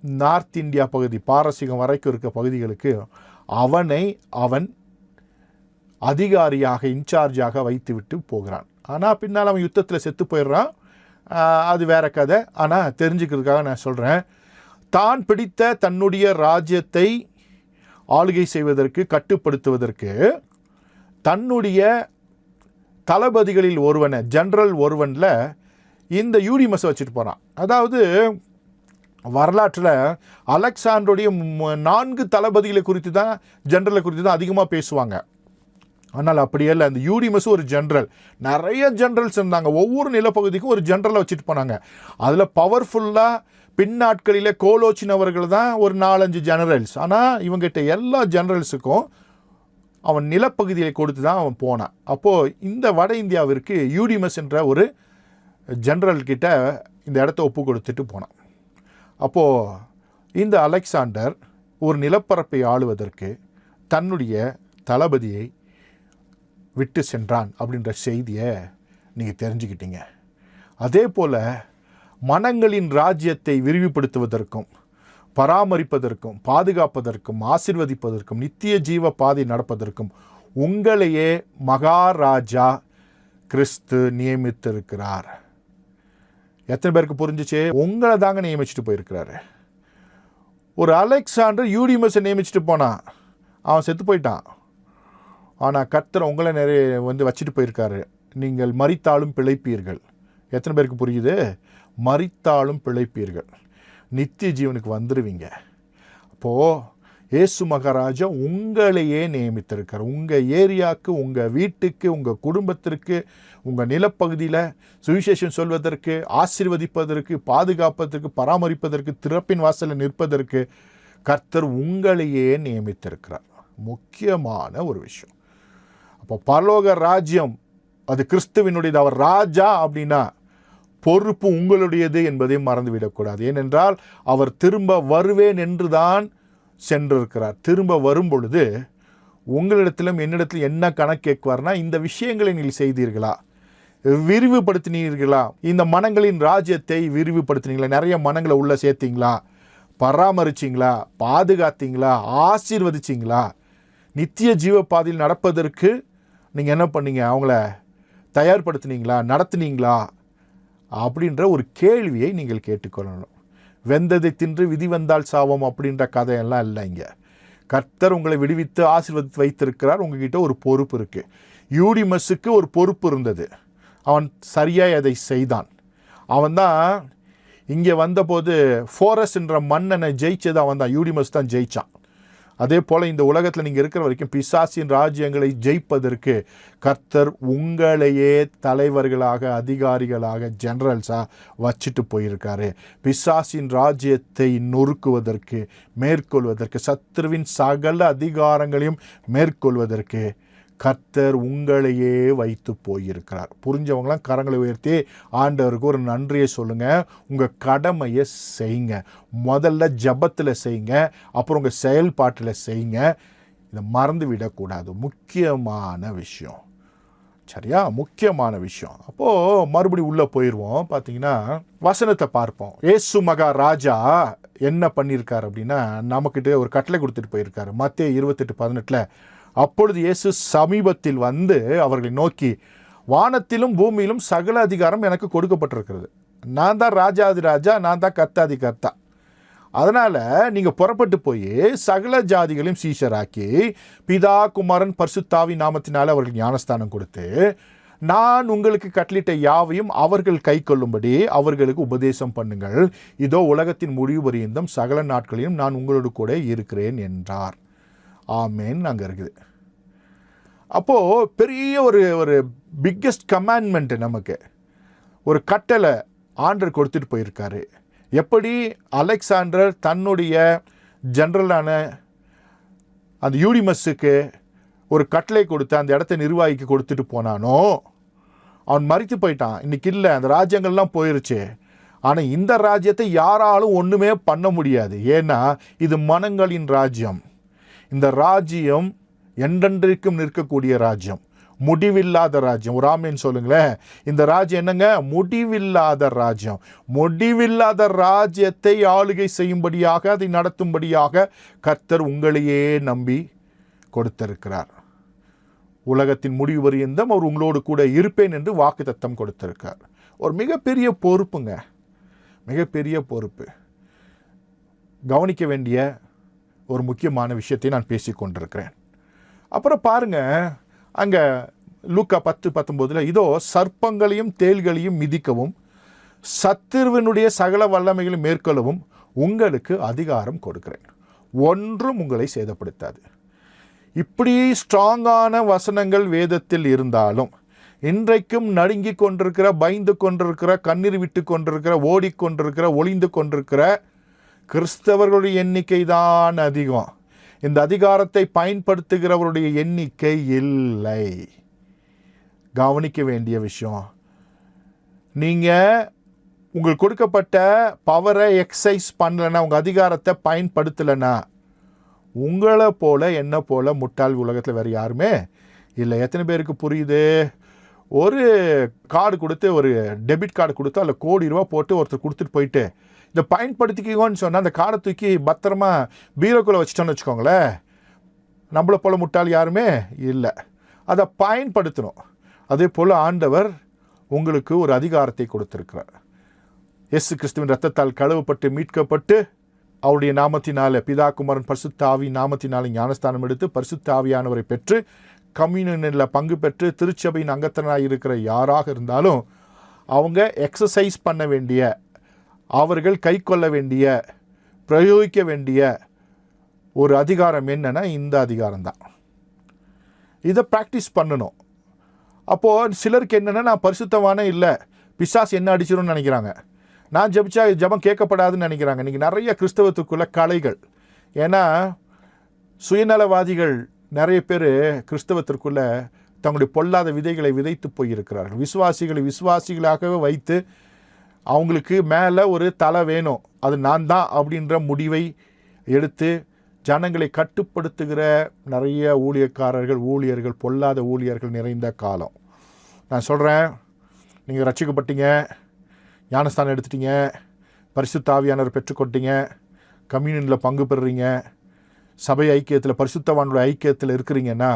நார்த் இந்தியா பகுதி, பாரசீகம் வரைக்கும் இருக்க பகுதிகளுக்கு அவன் அதிகாரியாக, இன்சார்ஜாக வைத்து விட்டு போகிறான். ஆனால் பின்னால் அவன் யுத்தத்தில் செத்து போயிடுறான், அது வேற கதை. ஆனால் தெரிஞ்சுக்கிறதுக்காக நான் சொல்கிறேன், தான் பிடித்த தன்னுடைய ராஜ்யத்தை ஆளுகை செய்வதற்கு, கட்டுப்படுத்துவதற்கு தன்னுடைய தளபதிகளில் ஒருவனை, ஜெனரல் ஒருவனில் இந்த யூடிமஸை வச்சுட்டு போகிறான். அதாவது வரலாற்றில் அலெக்சாண்டருடைய 4 தளபதிகளை குறித்து தான், ஜெனரலை குறித்து தான் அதிகமாக பேசுவாங்க. ஆனால் அப்படியே இல்லை, அந்த யூடிமஸ் ஒரு ஜெனரல். நிறைய ஜெனரல்ஸ் இருந்தாங்க, ஒவ்வொரு நிலப்பகுதிக்கும் ஒரு ஜெனரலை வச்சுட்டு போனாங்க. அதில் பவர்ஃபுல்லாக பின்னாட்களில் கோலோச்சினவர்கள் தான் ஒரு 4-5 ஜெனரல்ஸ். ஆனால் இவங்கிட்ட எல்லா ஜெனரல்ஸுக்கும் அவன் நிலப்பகுதியை கொடுத்து தான் அவன் போனான். அப்போது இந்த வட இந்தியாவிற்கு யூடிமஸ் என்ற ஒரு ஜெனரல்கிட்ட இந்த இடத்த ஒப்பு கொடுத்துட்டு போனான். அப்போது இந்த அலெக்சாண்டர் ஒரு நிலப்பரப்பை ஆளுவதற்கு தன்னுடைய தளபதியை விட்டு சென்றான் அப்படின்ற செய்தியை நீங்கள் தெரிஞ்சுக்கிட்டீங்க. அதே போல் மனங்களின் ராஜ்யத்தை விரிவுபடுத்துவதற்கும், பராமரிப்பதற்கும், பாதுகாப்பதற்கும், ஆசீர்வதிப்பதற்கும், நித்திய ஜீவ பாதை நடப்பதற்கும் உங்களையே மகாராஜா கிறிஸ்து நியமித்திருக்கிறார். எத்தனை பேருக்கு புரிஞ்சிச்சு? உங்களை தாங்க நியமிச்சுட்டு போயிருக்கிறாரு. ஒரு அலெக்சாண்டர் யூடிமஸை நியமிச்சுட்டு போனான், அவன் செத்து போயிட்டான். ஆனால் கர்த்தர் உங்களை நிறைய வச்சுட்டு போயிருக்காரு. நீங்கள் மரித்தாலும் பிழைப்பீர்கள். எத்தனை பேருக்கு புரியுது? மரித்தாலும் பிழைப்பீர்கள், நித்திய ஜீவனுக்கு வந்துடுவீங்க. அப்போது இயேசு மகாராஜா உங்களையே நியமித்திருக்கார். உங்கள் ஏரியாவுக்கு, உங்கள் வீட்டுக்கு, உங்கள் குடும்பத்திற்கு, உங்கள் நிலப்பகுதியில் சுவிசேஷம் சொல்வதற்கு, ஆசீர்வதிப்பதற்கு, பாதுகாப்பதற்கு, பராமரிப்பதற்கு, திறப்பின் வாசலில் நிற்பதற்கு கர்த்தர் உங்களையே நியமித்திருக்கிறார். முக்கியமான ஒரு விஷயம். அப்போ பரலோக ராஜ்யம் அது கிறிஸ்துவினுடையது. அவர் ராஜா அப்படின்னா பொறுப்பு உங்களுடையது என்பதை மறந்துவிடக்கூடாது. ஏனென்றால் அவர் திரும்ப வருவேன் என்று தான் சென்றிருக்கிறார். திரும்ப வரும் பொழுது உங்களிடத்திலும் என்னிடத்தில் என்ன கணக்கு கேட்குவார்னா, இந்த விஷயங்களை நீங்கள் செய்தீர்களா, விரிவுபடுத்தினீர்களா, இந்த மனங்களின் ராஜ்யத்தை விரிவுபடுத்தினீங்களா, நிறைய மனங்களை உள்ளே சேர்த்தீங்களா, பராமரிச்சிங்களா, பாதுகாத்தீங்களா, ஆசீர்வதிச்சிங்களா, நித்திய ஜீவப்பாதையில் நடப்பதற்கு நீங்கள் என்ன பண்ணீங்க, அவங்கள தயார்படுத்தினீங்களா, நடத்துனீங்களா அப்படின்ற ஒரு கேள்வியை நீங்கள் கேட்டுக்கொள்ளணும். வெந்ததை தின்று விதி வந்தால் சாவம் அப்படின்ற கதையெல்லாம் இல்லை. இங்கே கர்த்தர் உங்களை விடுவித்து ஆசீர்வதித்து வைத்திருக்கிறார். உங்ககிட்ட ஒரு பொறுப்பு இருக்குது. யூடிமஸுக்கு ஒரு பொறுப்பு இருந்தது, அவன் சரியாக அதை செய்தான். அவன் தான் இங்கே வந்தபோது ஃபோரஸ் என்ற மன்னனை ஜெயிச்சது அவன் தான். யூடிமஸ் தான் ஜெயித்தான். அதே போல் இந்த உலகத்தில் நீங்கள் இருக்கிற வரைக்கும் பிசாசின் ராஜ்யங்களை ஜெயிப்பதற்கு கர்த்தர் உங்களையே தலைவர்களாக, அதிகாரிகளாக, ஜெனரல்ஸாக வச்சுட்டு போயிருக்காரு. பிசாசின் ராஜ்யத்தை நொறுக்குவதற்கு, மேற்கொள்வதற்கு, சத்துருவின் சகல அதிகாரங்களையும் மேற்கொள்வதற்கு கர்த்தர் உங்களையே வைத்து போயிருக்கிறார். புரிஞ்சவங்களாம் கரங்களை உயர்த்தி ஆண்டவருக்கு ஒரு நன்றியை சொல்லுங்கள். உங்கள் கடமையை செய்யுங்க. முதல்ல ஜபத்தில் செய்யுங்க, அப்புறம் உங்கள் செயல்பாட்டில் செய்யுங்க. இதை மறந்து விடக்கூடாது. முக்கியமான விஷயம். சரியா? முக்கியமான விஷயம். அப்போது மறுபடியும் உள்ளே போயிடுவோம். பார்த்தீங்கன்னா வசனத்தை பார்ப்போம். இயேசு மகா ராஜா என்ன பண்ணியிருக்கார் அப்படின்னா, நமக்கிட்ட ஒரு கட்டளை கொடுத்துட்டு போயிருக்காரு. மத்தேயு 28:18 அப்பொழுது இயேசு சமீபத்தில் வந்து அவர்களை நோக்கி, வானத்திலும் பூமியிலும் சகல அதிகாரம் எனக்கு கொடுக்கப்பட்டிருக்கிறது. நான் தான் ராஜாதி ராஜா, நான் தான் கர்த்தாதி கர்த்தா. அதனால் நீங்கள் புறப்பட்டு போய் சகல ஜாதிகளையும் சீஷராக்கி பிதா, குமாரன், பரிசுத்தாவி நாமத்தினால அவர்கள் ஞானஸ்தானம் கொடுத்து, நான் உங்களுக்கு கட்டளிட்ட யாவையும் அவர்கள் கை கொள்ளும்படி அவர்களுக்கு உபதேசம் பண்ணுங்கள். இதோ உலகத்தின் முடிவு பரியந்தம் சகல நாட்களையும் நான் உங்களோடு கூட இருக்கிறேன் என்றார். ஆமேன். அங்கே இருக்குது. அப்போது பெரிய ஒரு பிக்கெஸ்ட் கமாண்ட்மெண்ட்டு, நமக்கு ஒரு கட்டளை ஆண்டவர் கொடுத்துட்டு போயிருக்காரு. எப்படி அலெக்சாண்டர் தன்னுடைய ஜெனரலான அந்த யூடிமஸுக்கு ஒரு கட்டளை கொடுத்து அந்த இடத்த நிர்வாகிக்கு கொடுத்துட்டு போனானோ, அவன் மறித்து போயிட்டான். இன்றைக்கி இல்லை, அந்த ராஜ்யங்கள்லாம் போயிருச்சு. ஆனால் இந்த ராஜ்யத்தை யாராலும் ஒன்றுமே பண்ண முடியாது. ஏன்னா இது மனங்களின் ராஜ்யம். இந்த ராஜ்யம் என்றென்றைக்கும் நிற்கக்கூடிய ராஜ்யம், முடிவில்லாத ராஜ்யம். ஒரு ஆமேன் சொல்லுங்களேன். இந்த ராஜ்யம் என்னங்க? முடிவில்லாத ராஜ்யம். முடிவில்லாத ராஜ்யத்தை ஆளுகை செய்யும்படியாக, அதை நடத்தும்படியாக கர்த்தர் உங்களையே நம்பி கொடுத்திருக்கிறார். உலகத்தின் முடிவு பரியந்தம் அவர் உங்களோடு கூட இருப்பேன் என்று வாக்குத்தத்தம் கொடுத்திருக்கார். ஒரு மிகப்பெரிய பொறுப்புங்க, மிகப்பெரிய பொறுப்பு. கவனிக்க வேண்டிய ஒரு முக்கியமான விஷயத்தை நான் பேசி கொண்டிருக்கிறேன். அப்புறம் பாருங்கள், அங்கே லூக்கா 10:19 இதோ சர்ப்பங்களையும் தேள்களையும் மிதிக்கவும் சத்துருவினுடைய சகல வல்லமைகளை மேற்கொள்ளவும் உங்களுக்கு அதிகாரம் கொடுக்கிறேன், ஒன்றும் உங்களை சேதப்படுத்தாது. இப்படி ஸ்ட்ராங்கான வசனங்கள் வேதத்தில் இருந்தாலும் இன்றைக்கும் நடுங்கி கொண்டிருக்கிற, பயந்து கொண்டிருக்கிற, கண்ணீர் விட்டு கொண்டிருக்கிற, ஓடிக்கொண்டிருக்கிற, ஒளிந்து கொண்டிருக்கிற கிறிஸ்தவர்களுடைய எண்ணிக்கை தான் அதிகம். இந்த அதிகாரத்தை பயன்படுத்துகிறவருடைய எண்ணிக்கை இல்லை. கவனிக்க வேண்டிய விஷயம். நீங்கள் உங்களுக்கு கொடுக்கப்பட்ட பவரை எக்ஸசைஸ் பண்ணலைன்னா, உங்கள் அதிகாரத்தை பயன்படுத்தலைன்னா, உங்களை போல என்ன போல முட்டாள் உலகத்தில் வேறு யாருமே இல்லை. எத்தனை பேருக்கு புரியுது? ஒரு கார்டு கொடுத்து, ஒரு டெபிட் கார்டு கொடுத்து அதில் கோடி ரூபா போட்டு ஒருத்தர் கொடுத்துட்டு போயிட்டு, இதை பயன்படுத்திக்கோன்னு சொன்னால் அந்த கார்டை தூக்கி பத்திரமா பீரோக்குள்ளே வச்சுட்டோன்னு வச்சுக்கோங்களேன். நம்மளை போல முட்டாள் யாருமே இல்லை. அதை பயன்படுத்தணும். அதே போல் ஆண்டவர் உங்களுக்கு ஒரு அதிகாரத்தை கொடுத்துருக்கிறார். இயேசு கிறிஸ்துவின் இரத்தத்தால் கழுவப்பட்டு மீட்கப்பட்டு அவருடைய நாமத்தினால, பிதா, குமாரன், பரிசுத்த ஆவி நாமத்தினால ஞானஸ்தானம் எடுத்து பரிசுத்த ஆவியானவரை பெற்று கம்யூனியனில் பங்கு பெற்று திருச்சபையின் அங்கத்தினராக இருக்கிற யாராக இருந்தாலும் அவங்க எக்ஸசைஸ் பண்ண வேண்டிய, அவர்கள் கை கொள்ள வேண்டிய, பிரயோகிக்க வேண்டிய ஒரு அதிகாரம் என்னன்னா இந்த அதிகாரம்தான். இதை ப்ராக்டிஸ் பண்ணணும். அப்போது சிலருக்கு என்னென்னா, நான் பரிசுத்தவானே இல்லை, பிசாசு என்ன அடிச்சிடும்னு நினைக்கிறாங்க, நான் ஜபிச்சா ஜபம் கேட்கப்படாதுன்னு நினைக்கிறாங்க. இன்றைக்கி நிறைய கிறிஸ்தவத்துக்குள்ள கலைகள். ஏன்னா சுயநலவாதிகள் நிறைய பேர் கிறிஸ்தவத்திற்குள்ளே தங்களுடைய பொல்லாத விதைகளை விதைத்து போயிருக்கிறார்கள். விசுவாசிகளை விசுவாசிகளாகவே வைத்து அவங்களுக்கு மேலே ஒரு தலை வேணும், அது நான் தான் அப்படின்ற முடிவை எடுத்து ஜனங்களை கட்டுப்படுத்துகிற நிறைய ஊழியர்கள், பொல்லாத ஊழியர்கள் நிறைந்த காலம். நான் சொல்கிறேன், நீங்கள் ரட்சிக்கப்பட்டீங்க, ஞானஸ்தானம் எடுத்துட்டீங்க, பரிசுத்த ஆவியானவர் பெற்றுக்கொண்டீங்க, கம்யூனியனில் பங்கு பெறுறீங்க, சபை ஐக்கியத்தில், பரிசுத்தவானோட ஐக்கியத்தில் இருக்கிறீங்கன்னா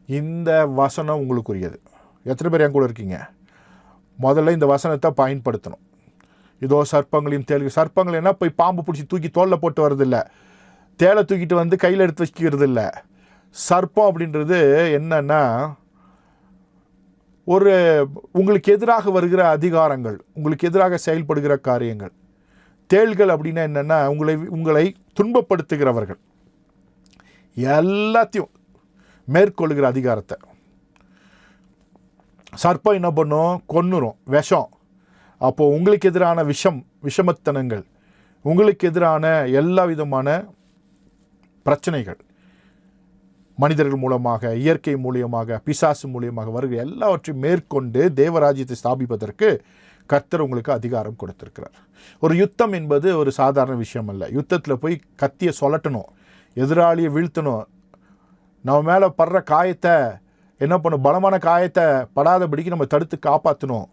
இந்த வசனம் உங்களுக்குரியது. எத்தனை பேர் என் கூட இருக்கீங்க? முதல்ல இந்த வசனத்தை பயன்படுத்தணும். இதோ சர்ப்பங்களையும் தேள்கள். சர்ப்பங்கள் என்ன போய் பாம்பு பிடிச்சி தூக்கி தோளில் போட்டு வர்றதில்லை, தேலை தூக்கிட்டு வந்து கையில் எடுத்து வச்சுக்கிறது இல்லை. சர்ப்பம் அப்படின்றது என்னன்னா, ஒரு உங்களுக்கு எதிராக வருகிற அதிகாரங்கள், உங்களுக்கு எதிராக செயல்படுகிற காரியங்கள். தேள்கள் அப்படின்னா என்னென்னா, உங்களை துன்பப்படுத்துகிறவர்கள். எல்லாத்தையும் மேற்கொள்ளுகிற அதிகாரத்தை. சர்ப்பம் என்ன பண்ணும்? கொன்னுரும், விஷம். அப்போது உங்களுக்கு எதிரான விஷமத்தனங்கள், உங்களுக்கு எதிரான எல்லா விதமான பிரச்சனைகள், மனிதர்கள் மூலமாக, இயற்கை மூலியமாக, பிசாசு மூலியமாக வருகிற எல்லாவற்றையும் மேற்கொண்டு தேவராஜ்யத்தை ஸ்தாபிப்பதற்கு கர்த்தர் உங்களுக்கு அதிகாரம் கொடுத்திருக்கிறார். ஒரு யுத்தம் என்பது ஒரு சாதாரண விஷயம் அல்ல. யுத்தத்தில் போய் கத்தியை சொல்லட்டணும், எதிராளியை வீழ்த்தணும், நம்ம மேலே படுற காயத்தை என்ன பண்ணும், பலமான காயத்தை படாதபடிக்கு நம்ம தடுத்து காப்பாற்றணும்,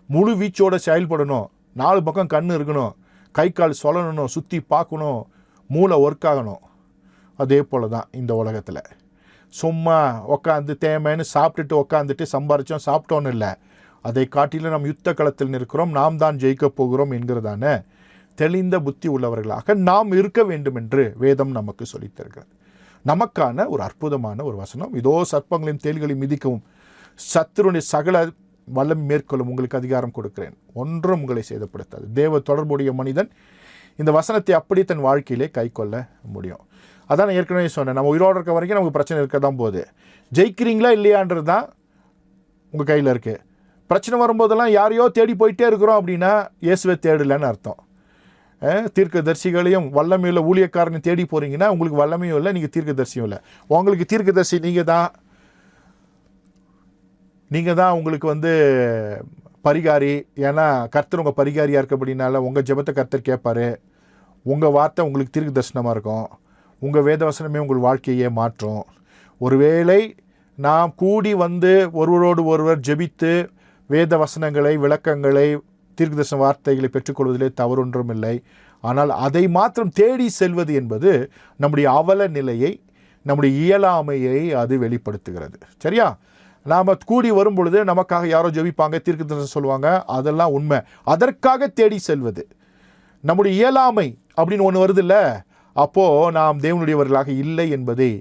முழு வீச்சோடு செயல்படணும், 4 பக்கம் கண் இருக்கணும், கை கால் சொல்லணும், சுற்றி பார்க்கணும், மூளை ஒர்க் ஆகணும். அதே போல் தான் இந்த உலகத்தில் சும்மா உக்காந்து தேமைன்னு சாப்பிட்டுட்டு உக்காந்துட்டு சம்பாரித்தோம் சாப்பிட்டோன்னு இல்லை. அதை காட்டிலும் நாம் யுத்த களத்தில் நிற்கிறோம், நாம் தான் ஜெயிக்கப் போகிறோம் என்கிறதான தெளிந்த புத்தி உள்ளவர்களாக நாம் இருக்க வேண்டும் என்று வேதம் நமக்கு சொல்லித் தருகிறது. நமக்கான ஒரு அற்புதமான ஒரு வசனம். இதோ சர்ப்பங்களையும் தேள்களையும் மிதிக்கவும் சத்துருடைய சகல வல்லம் மேற்கொள்ளும் உங்களுக்கு அதிகாரம் கொடுக்கிறேன், ஒன்றும் உங்களை சேதப்படுத்தாது. தேவ தொடர்புடைய மனிதன் இந்த வசனத்தை அப்படி தன் வாழ்க்கையிலே கை கொள்ள முடியும். அதான் நான் ஏற்கனவே சொன்னேன், நம்ம உயிரோடு இருக்க வரைக்கும் நமக்கு பிரச்சனை இருக்க தான் போகுது. ஜெயிக்கிறீங்களா இல்லையான்றது தான் உங்கள் கையில் இருக்குது. பிரச்சனை வரும்போதெல்லாம் யாரையோ தேடி போயிட்டே இருக்கிறோம் அப்படின்னா இயேசுவை தேடலைன்னு அர்த்தம். தீர்க்கதரிசிகளையும் வல்லமையுள்ள ஊழியக்காரனையும் தேடி போகிறீங்கன்னா உங்களுக்கு வல்லமையும் இல்லை, நீங்கள் தீர்க்கதரிசியும் இல்லை. உங்களுக்கு தீர்க்கதரிசி நீங்கள் தான் உங்களுக்கு பரிகாரி. ஏன்னா கர்த்தர் உங்கள் பரிகாரியாக இருக்கப்படினால உங்கள் ஜெபத்தை கர்த்தர் கேட்பார். உங்கள் வார்த்தை உங்களுக்கு தீர்க்க தரிசனமாக இருக்கும். உங்கள் வேதவசனமே உங்கள் வாழ்க்கையே மாற்றும். ஒருவேளை நாம் கூடி ஒருவரோடு ஒருவர் ஜெபித்து வேத வசனங்களை, விளக்கங்களை, தீர்க்கதரிசன வார்த்தைகளை பெற்றுக்கொள்வதிலே தவறொன்றும் இல்லை. ஆனால் அதை மாத்திரம் தேடி செல்வது என்பது நம்முடைய அவல நிலையை, நம்முடைய இயலாமையை அது வெளிப்படுத்துகிறது. சரியா? நாம் கூடி வரும் பொழுது நமக்காக யாரோ ஜெபிப்பாங்க, தீர்க்கதரிசனம் சொல்லுவாங்க, அதெல்லாம் உண்மை. அதற்காக தேடி செல்வது நம்முடைய இயலாமை அப்படின்னு ஒன்று வருது இல்லை, அப்போது நாம் தேவனுடையவர்களாக இல்லை என்பதை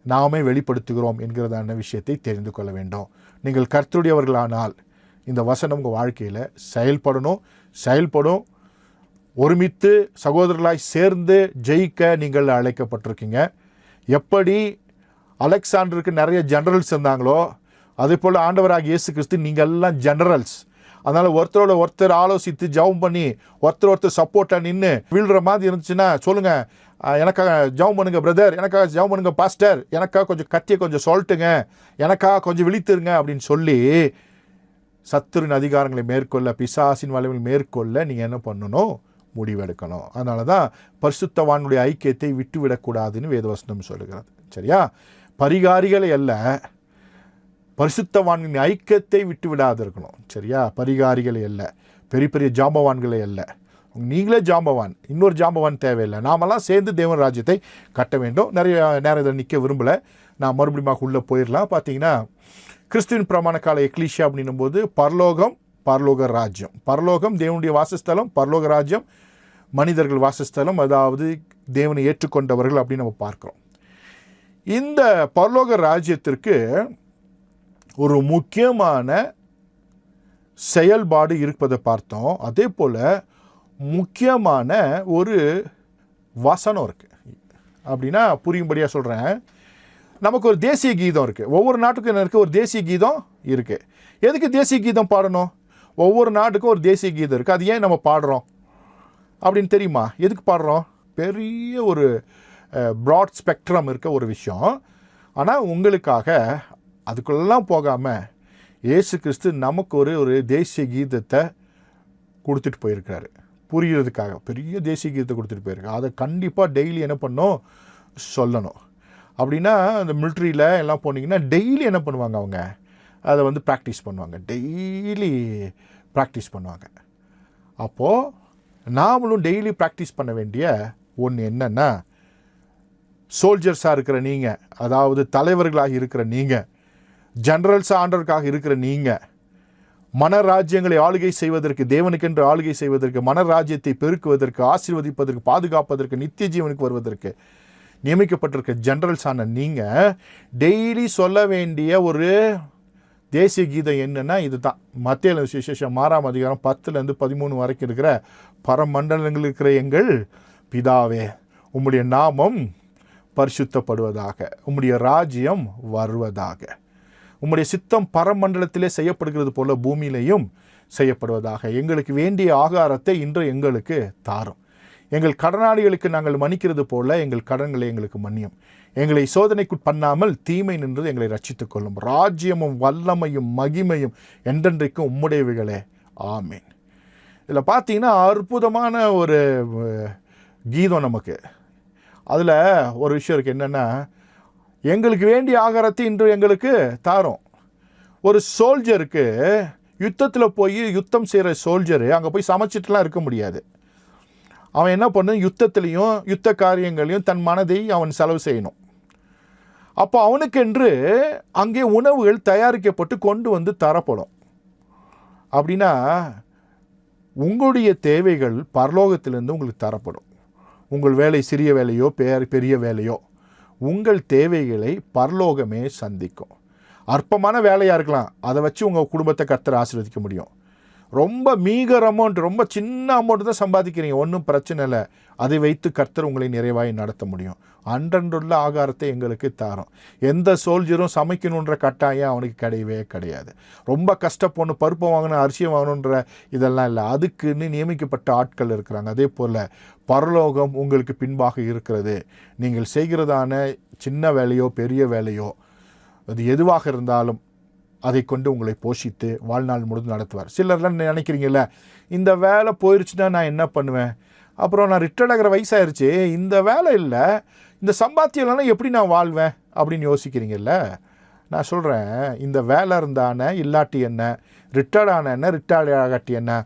நாமே வெளிப்படுத்துகிறோம் என்கிறதான விஷயத்தை தெரிந்து கொள்ள வேண்டும். நீங்கள் கர்த்தருடையவர்களானால் இந்த வசனம் உங்கள் வாழ்க்கையில் செயல்படும். ஒருமித்து சகோதரர்களாய் சேர்ந்து ஜெயிக்க நீங்கள் அழைக்கப்பட்டிருக்கீங்க. எப்படி அலெக்சாண்டருக்கு நிறைய ஜெனரல்ஸ் இருந்தாங்களோ அதே போல் ஆண்டவராக இயேசு கிறிஸ்து நீங்கள் எல்லாம் ஜெனரல்ஸ். அதனால் ஒருத்தரோட ஒருத்தர் ஆலோசித்து ஜெபம் பண்ணி ஒருத்தர் சப்போர்ட்டாக நின்று வீழ்கிற மாதிரி இருந்துச்சுன்னா சொல்லுங்கள், எனக்காக ஜெபம் பண்ணுங்க பிரதர், எனக்காக ஜெபம் பண்ணுங்க பாஸ்டர், எனக்காக கொஞ்சம் கத்தியை கொஞ்சம் சொல்லட்டுங்க, எனக்காக கொஞ்சம் விழித்துருங்க அப்படின்னு சொல்லி சத்துருவின் அதிகாரங்களை மேற்கொள்ள, பிசாசின் வளைவில் மேற்கொள்ள நீங்கள் என்ன பண்ணணும்? முடிவெடுக்கணும். அதனால தான் பரிசுத்தவானுடைய ஐக்கியத்தை விட்டுவிடக்கூடாதுன்னு வேதவசனம் சொல்லுகிறது. சரியா? பரிகாரிகளை அல்ல, பரிசுத்தவான்களின் ஐக்கியத்தை விட்டு விடாது இருக்கணும். சரியா? பரிகாரிகளை அல்ல, பெரிய பெரிய ஜாம்பவான்களை அல்ல. நீங்களே ஜாம்பவான், இன்னொரு ஜாம்பவான் தேவையில்லை. நாமெல்லாம் சேர்ந்து தேவன் ராஜ்யத்தை கட்ட வேண்டும். நிறைய நேரத்தில் நிற்க விரும்பலை, நான் மறுபடியும் உள்ளே போயிடலாம். பார்த்தீங்கன்னா கிறிஸ்துவின் பிரமாண கால எக்லீஷியா அப்படின்னும் போது பரலோக ராஜ்யம், பரலோகம் தேவனுடைய வாசஸ்தலம், பரலோக ராஜ்யம் மனிதர்கள் வாசஸ்தலம், அதாவது தேவனை ஏற்றுக்கொண்டவர்கள் அப்படின்னு நம்ம பார்க்குறோம். இந்த பரலோக ராஜ்யத்திற்கு ஒரு முக்கியமான செயல்பாடு இருப்பதை பார்த்தோம். அதே போல் முக்கியமான ஒரு வசனம் இருக்குது. அப்படின்னா புரியும்படியாக சொல்கிறேன், நமக்கு ஒரு தேசிய கீதம் இருக்குது. ஒவ்வொரு நாட்டுக்கும் என்ன இருக்குது? ஒரு தேசிய கீதம் இருக்குது. எதுக்கு தேசிய கீதம் பாடணும்? ஒவ்வொரு நாட்டுக்கும் ஒரு தேசிய கீதம் இருக்குது. அது ஏன் நம்ம பாடுறோம் அப்படின்னு தெரியுமா? எதுக்கு பாடுறோம்? பெரிய ஒரு ப்ராட் ஸ்பெக்ட்ரம் இருக்க ஒரு விஷயம். ஆனால் உங்களுக்காக அதுக்குள்ளெல்லாம் போகாமல் இயேசு கிறிஸ்து நமக்கு ஒரு தேசிய கீதத்தை கொடுத்துட்டு போயிருக்காரு. புரிகிறதுக்காக பெரிய தேசிய கீதத்தை கொடுத்துட்டு போயிருக்காரு. அதை கண்டிப்பாக டெய்லி என்ன பண்ணணும்? சொல்லணும். அப்படின்னா அந்த மிலிட்ரியில் எல்லாம் போனீங்கன்னா டெய்லி என்ன பண்ணுவாங்க? அவங்க அதை ப்ராக்டிஸ் பண்ணுவாங்க, டெய்லி ப்ராக்டிஸ் பண்ணுவாங்க. அப்போது நாமளும் டெய்லி ப்ராக்டிஸ் பண்ண வேண்டிய ஒன்று என்னென்னா, சோல்ஜர்ஸாக இருக்கிற நீங்கள், அதாவது தலைவர்களாக இருக்கிற நீங்கள், ஜெனரல்ஸாக ஆண்டவருக்காக இருக்கிற நீங்கள், மனராஜ்யங்களை ஆளுகை செய்வதற்கு, தேவனுக்கென்று ஆளுகை செய்வதற்கு, மனராஜ்யத்தை பெருக்குவதற்கு, ஆசீர்வதிப்பதற்கு, பாதுகாப்பதற்கு, நித்திய ஜீவனுக்கு வருவதற்கு நியமிக்கப்பட்டிருக்க ஜெனரல்ஸான நீங்கள் டெய்லி சொல்ல வேண்டிய ஒரு தேசிய கீதம் என்னென்னா இதுதான். மத்தேயு சுவிசேஷம் 6ஆம் அதிகாரம் 10-13 வரைக்கும் இருக்கிற பரமண்டலங்கள் இருக்கிற எங்கள் பிதாவே, உம்முடைய நாமம் பரிசுத்தப்படுவதாக, உம்முடைய ராஜ்யம் வருவதாக, உம்முடைய சித்தம் பரமண்டலத்திலே செய்யப்படுகிறது போல பூமியிலையும் செய்யப்படுவதாக. எங்களுக்கு வேண்டிய ஆகாரத்தை இன்று எங்களுக்கு தாரும். எங்கள் கடனாளிகளுக்கு நாங்கள் மன்னிக்கிறது போல எங்கள் கடன்களை எங்களுக்கு மன்னியும். எங்களை சோதனைக்கு பண்ணாமல் தீமை நின்று எங்களை ரட்சித்துக் கொள்ளும். ராஜ்யமும் வல்லமையும் மகிமையும் என்றென்றைக்கும் உம்முடையவைகளே, ஆமீன். இதில் பார்த்தீங்கன்னா அற்புதமான ஒரு கீதம் நமக்கு. அதில் ஒரு விஷயம் இருக்குது. என்னென்னா, எங்களுக்கு வேண்டிய ஆகாரத்தை இன்று எங்களுக்கு தாரோம். ஒரு சோல்ஜருக்கு யுத்தத்தில் போய் யுத்தம் செய்கிற சோல்ஜரு அங்கே போய் சமைச்சிட்டுலாம் இருக்க முடியாது. அவன் என்ன பண்ணணும், யுத்தத்துலேயும் யுத்த காரியங்களையும் தன் மனதை அவன் செலவு செய்யணும். அப்போ அவனுக்கென்று அங்கே உணவுகள் தயாரிக்கப்பட்டு கொண்டு வந்து தரப்படும். அப்படின்னா உங்களுடைய தேவைகள் பரலோகத்திலிருந்து உங்களுக்கு தரப்படும். உங்கள் வேலை சிறிய வேலையோ பெரிய வேலையோ, உங்கள் தேவைகளை பரலோகமே சந்திக்கும். அற்பமான வேலையாக இருக்கலாம், அதை வச்சு உங்கள் குடும்பத்தை கர்த்தர் ஆசீர்வதிக்க முடியும். ரொம்ப மீகர் அமௌண்ட், ரொம்ப சின்ன அமௌண்ட் தான் சம்பாதிக்கிறீங்க, ஒன்றும் பிரச்சனை இல்லை, அதை வைத்து கர்த்தர் உங்களை நிறைவாய் நடத்த முடியும். அன்றன்றுள்ள ஆகாரத்தை எங்களுக்கு தாரோம். எந்த சோல்ஜரும் சமைக்கணுன்ற கட்டாயம் அவனுக்கு கிடையவே கிடையாது. ரொம்ப கஷ்டப்படணும், பருப்பை வாங்கணும், அரிசியை வாங்கணுன்ற இதெல்லாம் இல்லை. அதுக்குன்னு நியமிக்கப்பட்ட ஆட்கள் இருக்கிறாங்க. அதே போல் பரலோகம் உங்களுக்கு பின்பாக இருக்கிறது. நீங்கள் செய்கிறதான சின்ன வேலையோ பெரிய வேலையோ, அது எதுவாக இருந்தாலும் அதை கொண்டு உங்களை போஷித்து வாழ்நாள் முழுது நடத்துவார். சிலர்லாம் நினைக்கிறீங்கல்ல, இந்த வேலை போயிடுச்சுன்னா நான் என்ன பண்ணுவேன், அப்புறம் நான் ரிட்டையர்ட் ஆகிற வயசாயிருச்சு, இந்த வேலை இல்லை, இந்த சம்பாத்தியம் இல்லைன்னா எப்படி நான் வாழ்வேன் அப்படின்னு யோசிக்கிறீங்கல்ல. நான் சொல்கிறேன், இந்த வேலை இருந்தானே இல்லாட்டி என்ன, ரிட்டையர்ட் ஆன என்ன ரிட்டையர்ட் ஆகாட்டி என்ன,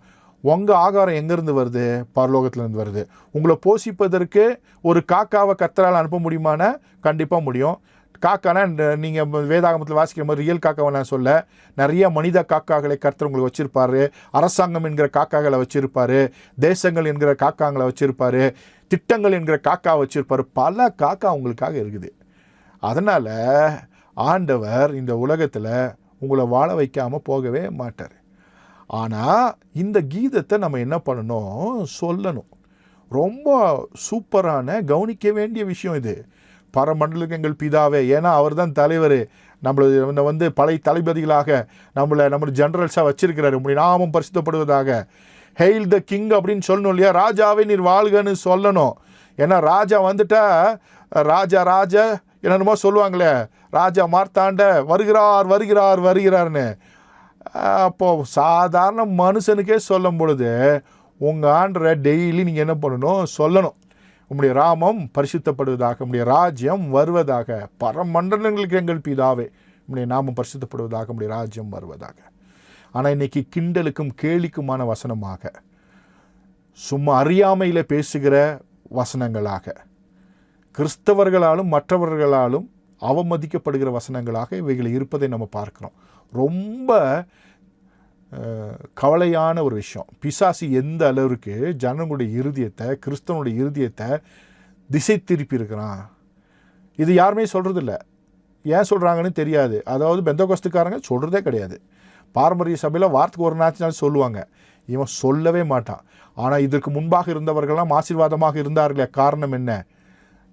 உங்கள் ஆகாரம் எங்கேருந்து வருது? பரலோகத்துலேருந்து வருது. உங்களை போஷிப்பதற்கு ஒரு காக்காவை கர்த்தரால் அனுப்ப முடியுமானா கண்டிப்பாக முடியும். காக்கானா நீங்கள் வேதாகமத்தில் வாசிக்கிற மாதிரி ரியல் காக்காவை நான் சொல்ல, நிறைய மனித காக்காக்களை கர்த்தர் உங்களுக்கு வச்சுருப்பார். அரசாங்கம் என்கிற காக்காக்களை வச்சுருப்பார், தேசங்கள் என்கிற காக்காங்களை வச்சுருப்பார், திட்டங்கள் என்கிற காக்கா வச்சுருப்பார். பல காக்கா உங்களுக்காக இருக்குது. அதனால் ஆண்டவர் இந்த உலகத்தில் உங்களை வாழ வைக்காமல் போகவே மாட்டார். ஆனால் இந்த கீதத்தை நம்ம என்ன பண்ணணும், சொல்லணும். ரொம்ப சூப்பரான கவனிக்க வேண்டிய விஷயம் இது. பரமண்டலுக்கு எங்கள் பிதாவே, ஏன்னா அவர் தான் தலைவர். நம்மளை பழைய தளபதிகளாக நம்மளை ஜெனரல்ஸாக வச்சிருக்கிறாரு. உங்களுடைய நாமம் பரிசுத்தப்படுவதாக, ஹெயில் த கிங் அப்படின்னு சொல்லணும் இல்லையா? ராஜாவே நீர் வாழ்கன்னு சொல்லணும். ஏன்னா ராஜா வந்துட்டா ராஜா என்னென்னமோ சொல்லுவாங்களே, ராஜா மார்த்தாண்ட வருகிறார் வருகிறார் வருகிறார்னு. அப்போது சாதாரண மனுஷனுக்கே சொல்லும் பொழுது உங்கள் ஆண்டரை டெய்லி நீங்கள் என்ன பண்ணணும், சொல்லணும். உம்முடைய ராமம் பரிசுத்தப்படுவதாக, உம்முடைய ராஜ்யம் வருவதாக, பரமண்டலங்களுக்கு எங்கள் பிதாவே, உம்முடைய நாமம் பரிசுத்தப்படுவதாக, உம்முடைய ராஜ்யம் வருவதாக. ஆனால் இன்றைக்கி கிண்டலுக்கும் கேலிக்குமான வசனமாக, சும்மா அறியாமையில் பேசுகிற வசனங்களாக, கிறிஸ்தவர்களாலும் மற்றவர்களாலும் அவமதிக்கப்படுகிற வசனங்களாக இவைகள் இருப்பதை நம்ம பார்க்குறோம். ரொம்ப கவலையான ஒரு விஷயம். பிசாசு எந்த அளவுக்கு ஜனங்களுடைய இருதயத்தை, கிறிஸ்தவனுடைய இருதயத்தை திசை திருப்பி இருக்கிறான். இது யாருமே சொல்கிறதில்ல. ஏன் சொல்கிறாங்கன்னு தெரியாது. அதாவது பெந்தகோஸ்துக்காரங்க சொல்கிறதே கிடையாது. பாரம்பரிய சபையில் வாரத்துக்கு ஒரு நாள் சொல்லுவாங்க, இவன் சொல்லவே மாட்டான். ஆனால் இதற்கு முன்பாக இருந்தவர்கள்லாம் ஆசீர்வாதமாக இருந்தார்களே. காரணம் என்ன?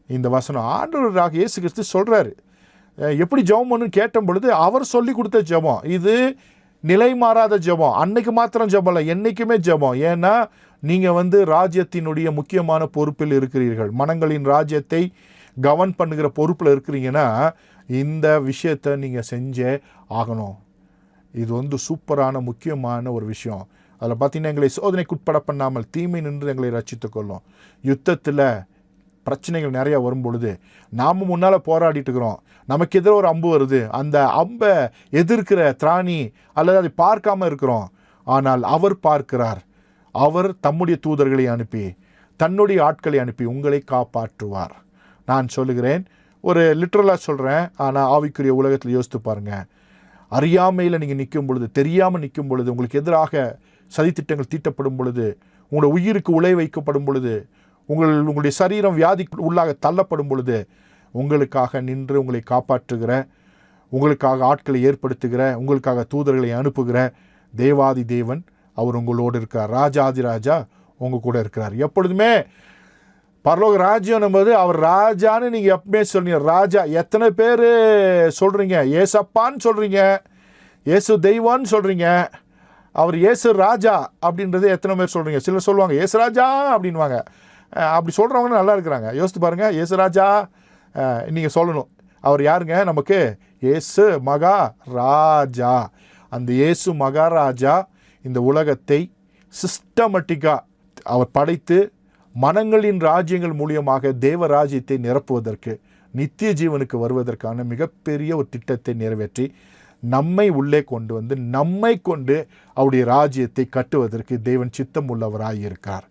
இந்த வசனம் ஆண்டவராக இயேசு கிறிஸ்து சொல்கிறாரு. எப்படி ஜெபம் பண்ணுன்னு கேட்ட பொழுது அவர் சொல்லி கொடுத்த ஜெபம் இது. நிலை மாறாத ஜெபம். அன்னைக்கு மாத்திரம் ஜெபம் இல்லை, என்றைக்குமே ஜெபம். ஏன்னா நீங்கள் ராஜ்யத்தினுடைய முக்கியமான பொறுப்பில் இருக்கிறீர்கள். மனங்களின் ராஜ்யத்தை கவர்ன் பண்ணுகிற பொறுப்பில் இருக்கிறீங்கன்னா இந்த விஷயத்தை நீங்கள் செஞ்சே ஆகணும். இது சூப்பரான முக்கியமான ஒரு விஷயம். அதில் பார்த்தீங்கன்னா, எங்களை சோதனைக்குட்பட பண்ணாமல் தீமை நின்று எங்களை ரட்சித்துக் கொள்ளும். யுத்தத்தில் பிரச்சனைகள் நிறையா வரும் பொழுது நாம் முன்னால் போராடிட்டு இருக்கிறோம், நமக்கு எதிராக ஒரு அம்பு வருது, அந்த அம்பை எதிர்க்கிற திராணி அல்லது அதை பார்க்காம இருக்கிறோம். ஆனால் அவர் பார்க்கிறார். அவர் தம்முடைய தூதர்களை அனுப்பி, தன்னுடைய ஆட்களை அனுப்பி உங்களை காப்பாற்றுவார். நான் சொல்லுகிறேன், ஒரு லிட்ரலாக சொல்கிறேன், ஆனால் ஆவிக்குரிய உலகத்தில் யோசித்து பாருங்கள். அறியாமையில் நீங்கள் நிற்கும் பொழுது, தெரியாமல் நிற்கும் பொழுது, உங்களுக்கு எதிராக சதித்திட்டங்கள் தீட்டப்படும் பொழுது, உங்களுடைய உயிருக்கு உலை வைக்கப்படும் பொழுது, உங்களுடைய சரீரம் வியாதி உள்ளாக தள்ளப்படும் பொழுது, உங்களுக்காக நின்று உங்களை காப்பாற்றுகிற, உங்களுக்காக ஆட்களை ஏற்படுத்துகிற, உங்களுக்காக தூதர்களை அனுப்புகிற தேவாதி தேவன் அவர் உங்களோடு இருக்கிறார். ராஜாதி ராஜா உங்கள் கூட இருக்கிறார். எப்பொழுதுமே பரலோக ராஜ்யம் போது அவர் ராஜான்னு நீங்கள் எப்பவுமே சொல்றீங்க. ராஜா எத்தனை பேர் சொல்கிறீங்க? ஏசப்பான்னு சொல்கிறீங்க, ஏசு தெய்வான்னு சொல்கிறீங்க, அவர் ஏசு ராஜா அப்படின்றது எத்தனை பேர் சொல்கிறீங்க? சிலர் சொல்லுவாங்க ஏசு ராஜா அப்படின்வாங்க. அப்படி சொல்கிறவங்க நல்லா இருக்கிறாங்க. யோசித்து பாருங்கள், ஏசு ராஜா நீங்கள் சொல்லணும். அவர் யாருங்க நமக்கு? ஏசு மகா ராஜா. அந்த ஏசு மகாராஜா இந்த உலகத்தை சிஸ்டமேட்டிக்காக அவர் படைத்து மனங்களின் ராஜ்யங்கள் மூலியமாக தேவ ராஜ்யத்தை நிரப்புவதற்கு, நித்திய ஜீவனுக்கு வருவதற்கான மிகப்பெரிய ஒரு திட்டத்தை நிறைவேற்றி நம்மை உள்ளே கொண்டு வந்து நம்மை கொண்டு அவருடைய ராஜ்யத்தை கட்டுவதற்கு தேவன் சித்தம் உள்ளவராக இருக்கிறார்.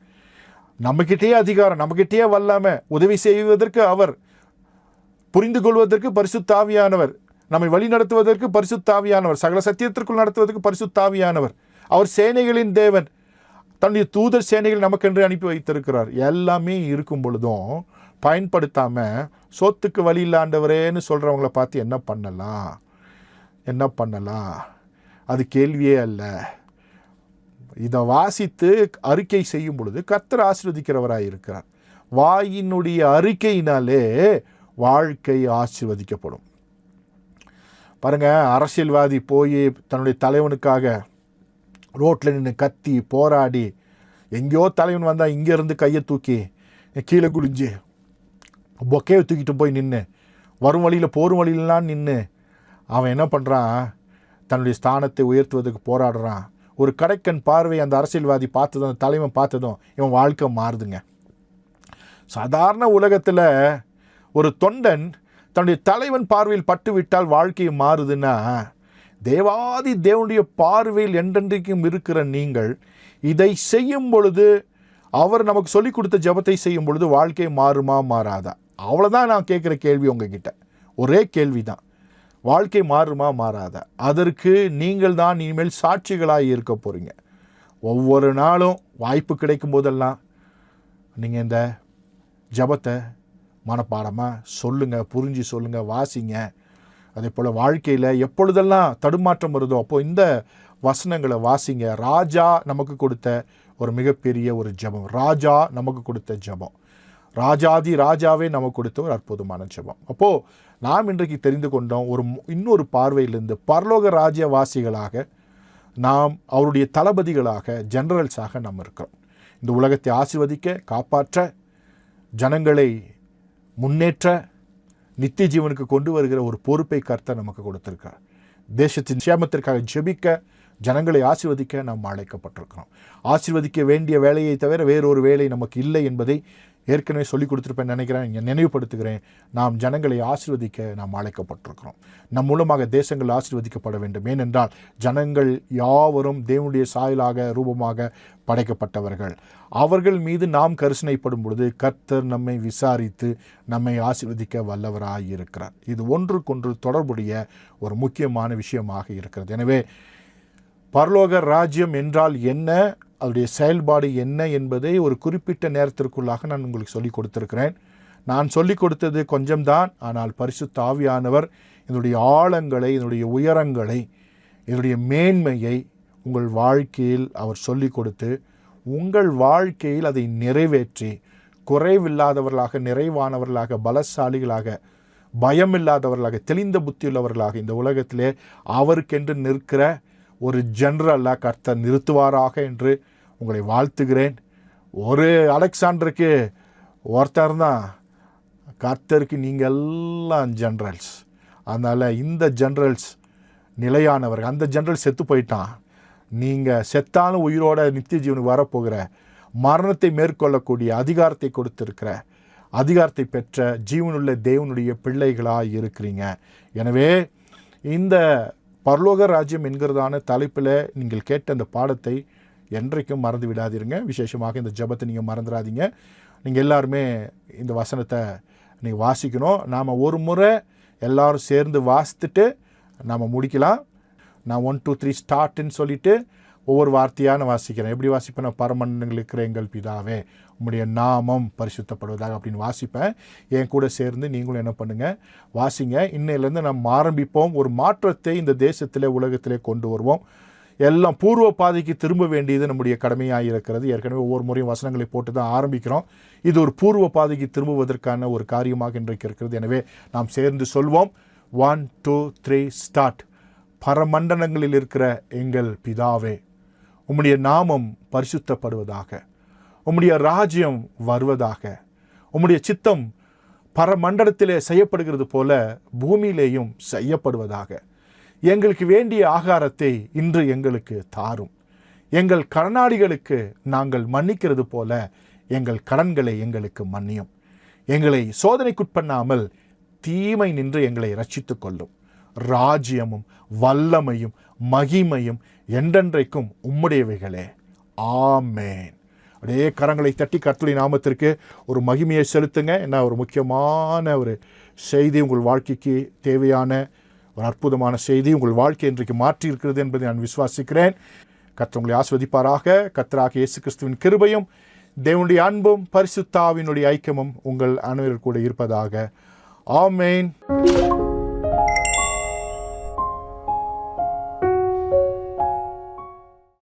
நம்மகிட்டேயே அதிகாரம், நம்மகிட்டேயே வல்லாம உதவி செய்வதற்கு அவர், புரிந்து கொள்வதற்கு பரிசுத்த ஆவியானவர், நம்மை வழி நடத்துவதற்கு பரிசுத்த ஆவியானவர், சகல சத்தியத்திற்குள் நடத்துவதற்கு பரிசுத்த ஆவியானவர், அவர் சேனைகளின் தேவன், தன்னுடைய தூதர் சேனைகள் நமக்கென்று அனுப்பி வைத்திருக்கிறார். எல்லாமே இருக்கும் பொழுதும் பயன்படுத்தாமல் சொத்துக்கு வழி இல்லாண்டவரேன்னு சொல்கிறவங்கள பார்த்து என்ன பண்ணலாம்? அது கேள்வியே அல்ல. இதை வாசித்து அறிக்கை செய்யும் பொழுது கர்த்தர் ஆசீர்வதிக்கிறவராக இருக்கிறார். வாயினுடைய அறிக்கையினாலே வாழ்க்கை ஆசீர்வதிக்கப்படும். பாருங்க, அரசியல்வாதி போய் தன்னுடைய தலைவனுக்காக ரோட்டில் நின்று கத்தி போராடி, எங்கேயோ தலைவன் வந்தால் இங்கேருந்து கையை தூக்கி கீழே குடிஞ்சு பொக்கையை தூக்கிட்டு போய் நின்று, வரும் வழியில் போரும் வழியிலாம் நின்று அவன் என்ன பண்ணுறான்? தன்னுடைய ஸ்தானத்தை உயர்த்துவதற்கு போராடுறான். ஒரு கடைக்கண் பார்வை அந்த அரசியல்வாதி பார்த்ததும், அந்த தலைவன் பார்த்ததும் இவன் வாழ்க்கை மாறுதுங்க. சாதாரண உலகத்தில் ஒரு தொண்டன் தன்னுடைய தலைவன் பார்வையில் பட்டுவிட்டால் வாழ்க்கை மாறுதுன்னா, தேவாதி தேவனுடைய பார்வையில் என்றென்றைக்கும் இருக்கிற நீங்கள் இதை செய்யும் பொழுது, அவர் நமக்கு சொல்லிக் கொடுத்த ஜெபத்தை செய்யும் பொழுது வாழ்க்கை மாறுமா மாறாதா? அவ்வளோதான் நான் கேட்குற கேள்வி உங்ககிட்ட. ஒரே கேள்வி தான், வாழ்க்கை மாறுமா மாறாதா? அதற்கு நீங்கள் தான் இனிமேல் சாட்சிகளாக இருக்க போகிறீங்க. ஒவ்வொரு நாளும் வாய்ப்பு கிடைக்கும் போதெல்லாம் நீங்கள் இந்த ஜெபத்தை மனப்பாடமாக சொல்லுங்கள், புரிஞ்சு சொல்லுங்கள், வாசிங்க. அதே போல் வாழ்க்கையில் எப்பொழுதெல்லாம் தடுமாற்றம் வருதோ அப்போ இந்த வசனங்களை வாசிங்க. ராஜா நமக்கு கொடுத்த ஒரு மிகப்பெரிய ஒரு ஜெபம், ராஜா நமக்கு கொடுத்த ஜெபம், ராஜாதி ராஜாவே நமக்கு கொடுத்த ஒரு அற்புதமான ஜெபம். அப்போது நாம் இன்றைக்கு தெரிந்து கொண்டோம், இன்னொரு பார்வையிலிருந்து பரலோக ராஜ்யவாசிகளாக நாம் அவருடைய தளபதிகளாக, ஜெனரல்ஸாக நாம் இருக்கிறோம். இந்த உலகத்தை ஆசீர்வதிக்க, காப்பாற்ற, ஜனங்களை முன்னேற்ற, நித்திய ஜீவனுக்கு கொண்டு வருகிற ஒரு பொறுப்பை கர்த்தர் நமக்கு கொடுத்திருக்கார். தேசத்தின் சேமத்திற்காக ஜெபிக்க, ஜனங்களை ஆசீர்வதிக்க நாம் அழைக்கப்பட்டிருக்கிறோம். ஆசீர்வதிக்க வேண்டிய வேலையை தவிர வேறொரு வேலை நமக்கு இல்லை என்பதை ஏற்கனவே சொல்லிக் கொடுத்துருப்பேன் நினைக்கிறேன். இங்கே நினைவுபடுத்துகிறேன். நாம் ஜனங்களை ஆசீர்வதிக்க நாம் அழைக்கப்பட்டிருக்கிறோம். நம் மூலமாக தேசங்கள் ஆசீர்வதிக்கப்பட வேண்டும். ஏனென்றால் ஜனங்கள் யாவரும் தேவனுடைய சாயலாக ரூபமாக படைக்கப்பட்டவர்கள். அவர்கள் மீது நாம் கரிசனைப்படும் பொழுது கர்த்தர் நம்மை விசாரித்து நம்மை ஆசீர்வதிக்க வல்லவராக இருக்கிறார். இது ஒன்றுக்கொன்று தொடர்புடைய ஒரு முக்கியமான விஷயமாக இருக்கிறது. எனவே பரலோக ராஜ்யம் என்றால் என்ன, அதனுடைய செயல்பாடு என்ன என்பதை ஒரு குறிப்பிட்ட நேரத்திற்குள்ளாக நான் உங்களுக்கு சொல்லிக் கொடுத்திருக்கிறேன். நான் சொல்லிக் கொடுத்தது கொஞ்சம்தான், ஆனால் பரிசுத்த ஆவியானவர் இதனுடைய ஆழங்களை, இதனுடைய உயரங்களை, இதனுடைய மேன்மையை உங்கள் வாழ்க்கையில் அவர் சொல்லிக் கொடுத்து உங்கள் வாழ்க்கையில் அதை நிறைவேற்றி குறைவில்லாதவர்களாக, நிறைவானவர்களாக, பலசாலிகளாக, பயமில்லாதவர்களாக, தெளிந்த புத்தியுள்ளவர்களாக இந்த உலகத்திலே அவருக்கென்று நிற்கிற ஒரு ஜெனரலாக கர்த்தர் நிறுத்துவாராக என்று உங்களை வாழ்த்துகிறேன். ஒரு அலெக்சாண்டருக்கு ஒருத்தர் தான், கர்த்தருக்கு நீங்கள் எல்லாம் ஜெனரல்ஸ். அதனால் இந்த ஜெனரல்ஸ் நிலையானவர்கள். அந்த ஜெனரல் செத்து போயிட்டான். நீங்கள் செத்தாலும் உயிரோட நித்திய ஜீவனுக்கு வரப்போகிற, மரணத்தை மேற்கொள்ளக்கூடிய அதிகாரத்தை கொடுத்திருக்கிற, அதிகாரத்தை பெற்ற ஜீவனுள்ள தேவனுடைய பிள்ளைகளாக இருக்கிறீங்க. எனவே இந்த பரலோக ராஜ்யம் என்கிறதான தலைப்பில் நீங்கள் கேட்ட அந்த பாடத்தை என்றைக்கும் மறந்து விடாதீருங்க. விசேஷமாக இந்த ஜெபத்தை நீங்கள் மறந்துடாதீங்க. நீங்கள் எல்லாருமே இந்த வசனத்தை நீங்கள் வாசிக்கணும். நாம் ஒரு முறை எல்லோரும் சேர்ந்து வாசித்துட்டு நாம் முடிக்கலாம். நான் 1 2 3 ஸ்டார்ட்ன்னு சொல்லிவிட்டு ஒவ்வொரு வார்த்தையாக நான் வாசிக்கிறேன். எப்படி வாசிப்பேன்? நான் பரமண்டலங்களில் இருக்கிற எங்கள் பிதாவே உம்முடைய நாமம் பரிசுத்தப்படுவதாக அப்படின்னு வாசிப்பேன். என் கூட சேர்ந்து நீங்களும் என்ன பண்ணுங்கள், வாசிங்க. இன்னையிலேருந்து நம்ம ஆரம்பிப்போம். ஒரு மாற்றத்தை இந்த தேசத்திலே, உலகத்திலே கொண்டு வருவோம். எல்லாம் பூர்வ பாதைக்கு திரும்ப வேண்டியது நம்முடைய கடமையாக இருக்கிறது. ஏற்கனவே ஒவ்வொரு முறையும் வசனங்களை போட்டு தான் ஆரம்பிக்கிறோம். இது ஒரு பூர்வ பாதைக்கு திரும்புவதற்கான ஒரு காரியமாக இன்றைக்கு இருக்கிறது. எனவே நாம் சேர்ந்து சொல்வோம், 1 2 3 ஸ்டார்ட். பரமண்டலங்களில் இருக்கிற எங்கள் பிதாவே, உம்முடைய நாமம் பரிசுத்தப்படுவதாக, உம்முடைய ராஜ்யம் வருவதாக, உம்முடைய சித்தம் பரமண்டலத்திலே செய்யப்படுகிறது போல பூமியிலேயும் செய்யப்படுவதாக. எங்களுக்கு வேண்டிய ஆகாரத்தை இன்று எங்களுக்கு தாரும். எங்கள் கடனாளிகளுக்கு நாங்கள் மன்னிக்கிறது போல எங்கள் கடன்களை எங்களுக்கு மன்னியும். எங்களை சோதனைக்குட்பண்ணாமல் தீமை நின்று எங்களை ரட்சித்துக் கொள்ளும். ராஜ்யமும் வல்லமையும் மகிமையும் என்றென்றைக்கும் உம்முடையவைகளே. ஆமேன். அப்படியே கரங்களை தட்டி கர்த்தருடைய நாமத்திற்கு ஒரு மகிமையை செலுத்துங்க. என்ன ஒரு முக்கியமான ஒரு செய்தி, உங்கள் வாழ்க்கைக்கு தேவையான ஒரு அற்புதமான செய்தி உங்கள் வாழ்க்கை இன்றைக்கு மாற்றி இருக்கிறது என்பதை நான் விசுவாசிக்கிறேன். கர்த்தர் உங்களை ஆசீர்வதிப்பாராக. கர்த்தராகிய இயேசு கிறிஸ்துவின் கிருபையும் தேவனுடைய அன்பும் பரிசுத்த ஆவியினுடைய ஐக்கியமும் உங்கள் அனைவரும் கூட இருப்பதாக. ஆமேன்.